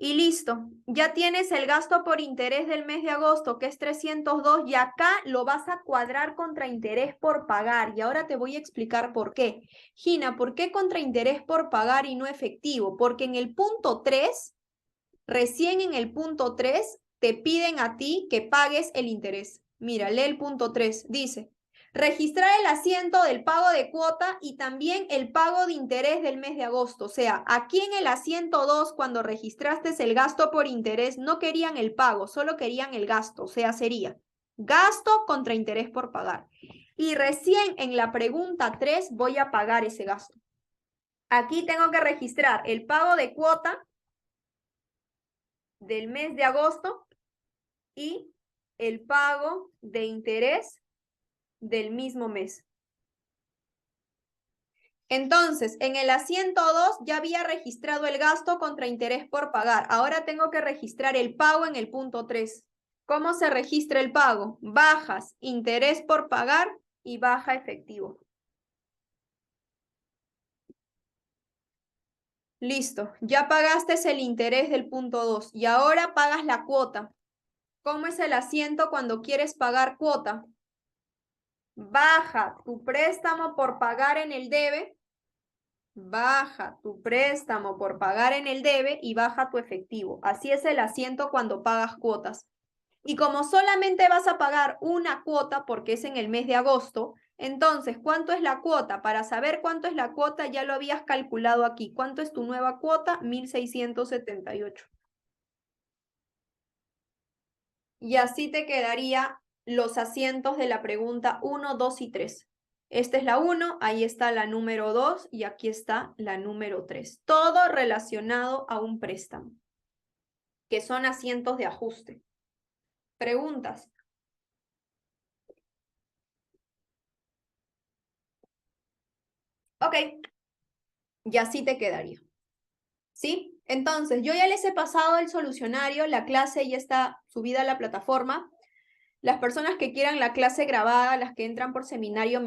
Y listo, ya tienes el gasto por interés del mes de agosto, que es 302, y acá lo vas a cuadrar contra interés por pagar. Y ahora te voy a explicar por qué. Gina, ¿por qué contra interés por pagar y no efectivo? Porque en el punto 3, recién en el punto 3, te piden a ti que pagues el interés. Mira, lee el punto 3, dice, registrar el asiento del pago de cuota y también el pago de interés del mes de agosto. O sea, aquí en el asiento 2, cuando registraste el gasto por interés, no querían el pago, solo querían el gasto. O sea, sería gasto contra interés por pagar. Y recién en la pregunta 3 voy a pagar ese gasto. Aquí tengo que registrar el pago de cuota del mes de agosto y el pago de interés del mismo mes. Entonces, en el asiento 2 ya había registrado el gasto contra interés por pagar. Ahora tengo que registrar el pago en el punto 3. ¿Cómo se registra el pago? Bajas interés por pagar y baja efectivo. Listo, ya pagaste el interés del punto 2 y ahora pagas la cuota. ¿Cómo es el asiento cuando quieres pagar cuota? Baja tu préstamo por pagar en el debe, baja tu préstamo por pagar en el debe y baja tu efectivo. Así es el asiento cuando pagas cuotas. Y como solamente vas a pagar una cuota porque es en el mes de agosto, entonces, ¿cuánto es la cuota? Para saber cuánto es la cuota ya lo habías calculado aquí. ¿Cuánto es tu nueva cuota? 1.678. Y así te quedaría los asientos de la pregunta 1, 2 y 3. Esta es la 1, ahí está la número 2 y aquí está la número 3. Todo relacionado a un préstamo, que son asientos de ajuste. ¿Preguntas? Ok, y así te quedaría. ¿Sí? Entonces, yo ya les he pasado el solucionario, la clase ya está subida a la plataforma. Las personas que quieran la clase grabada, las que entran por seminario, me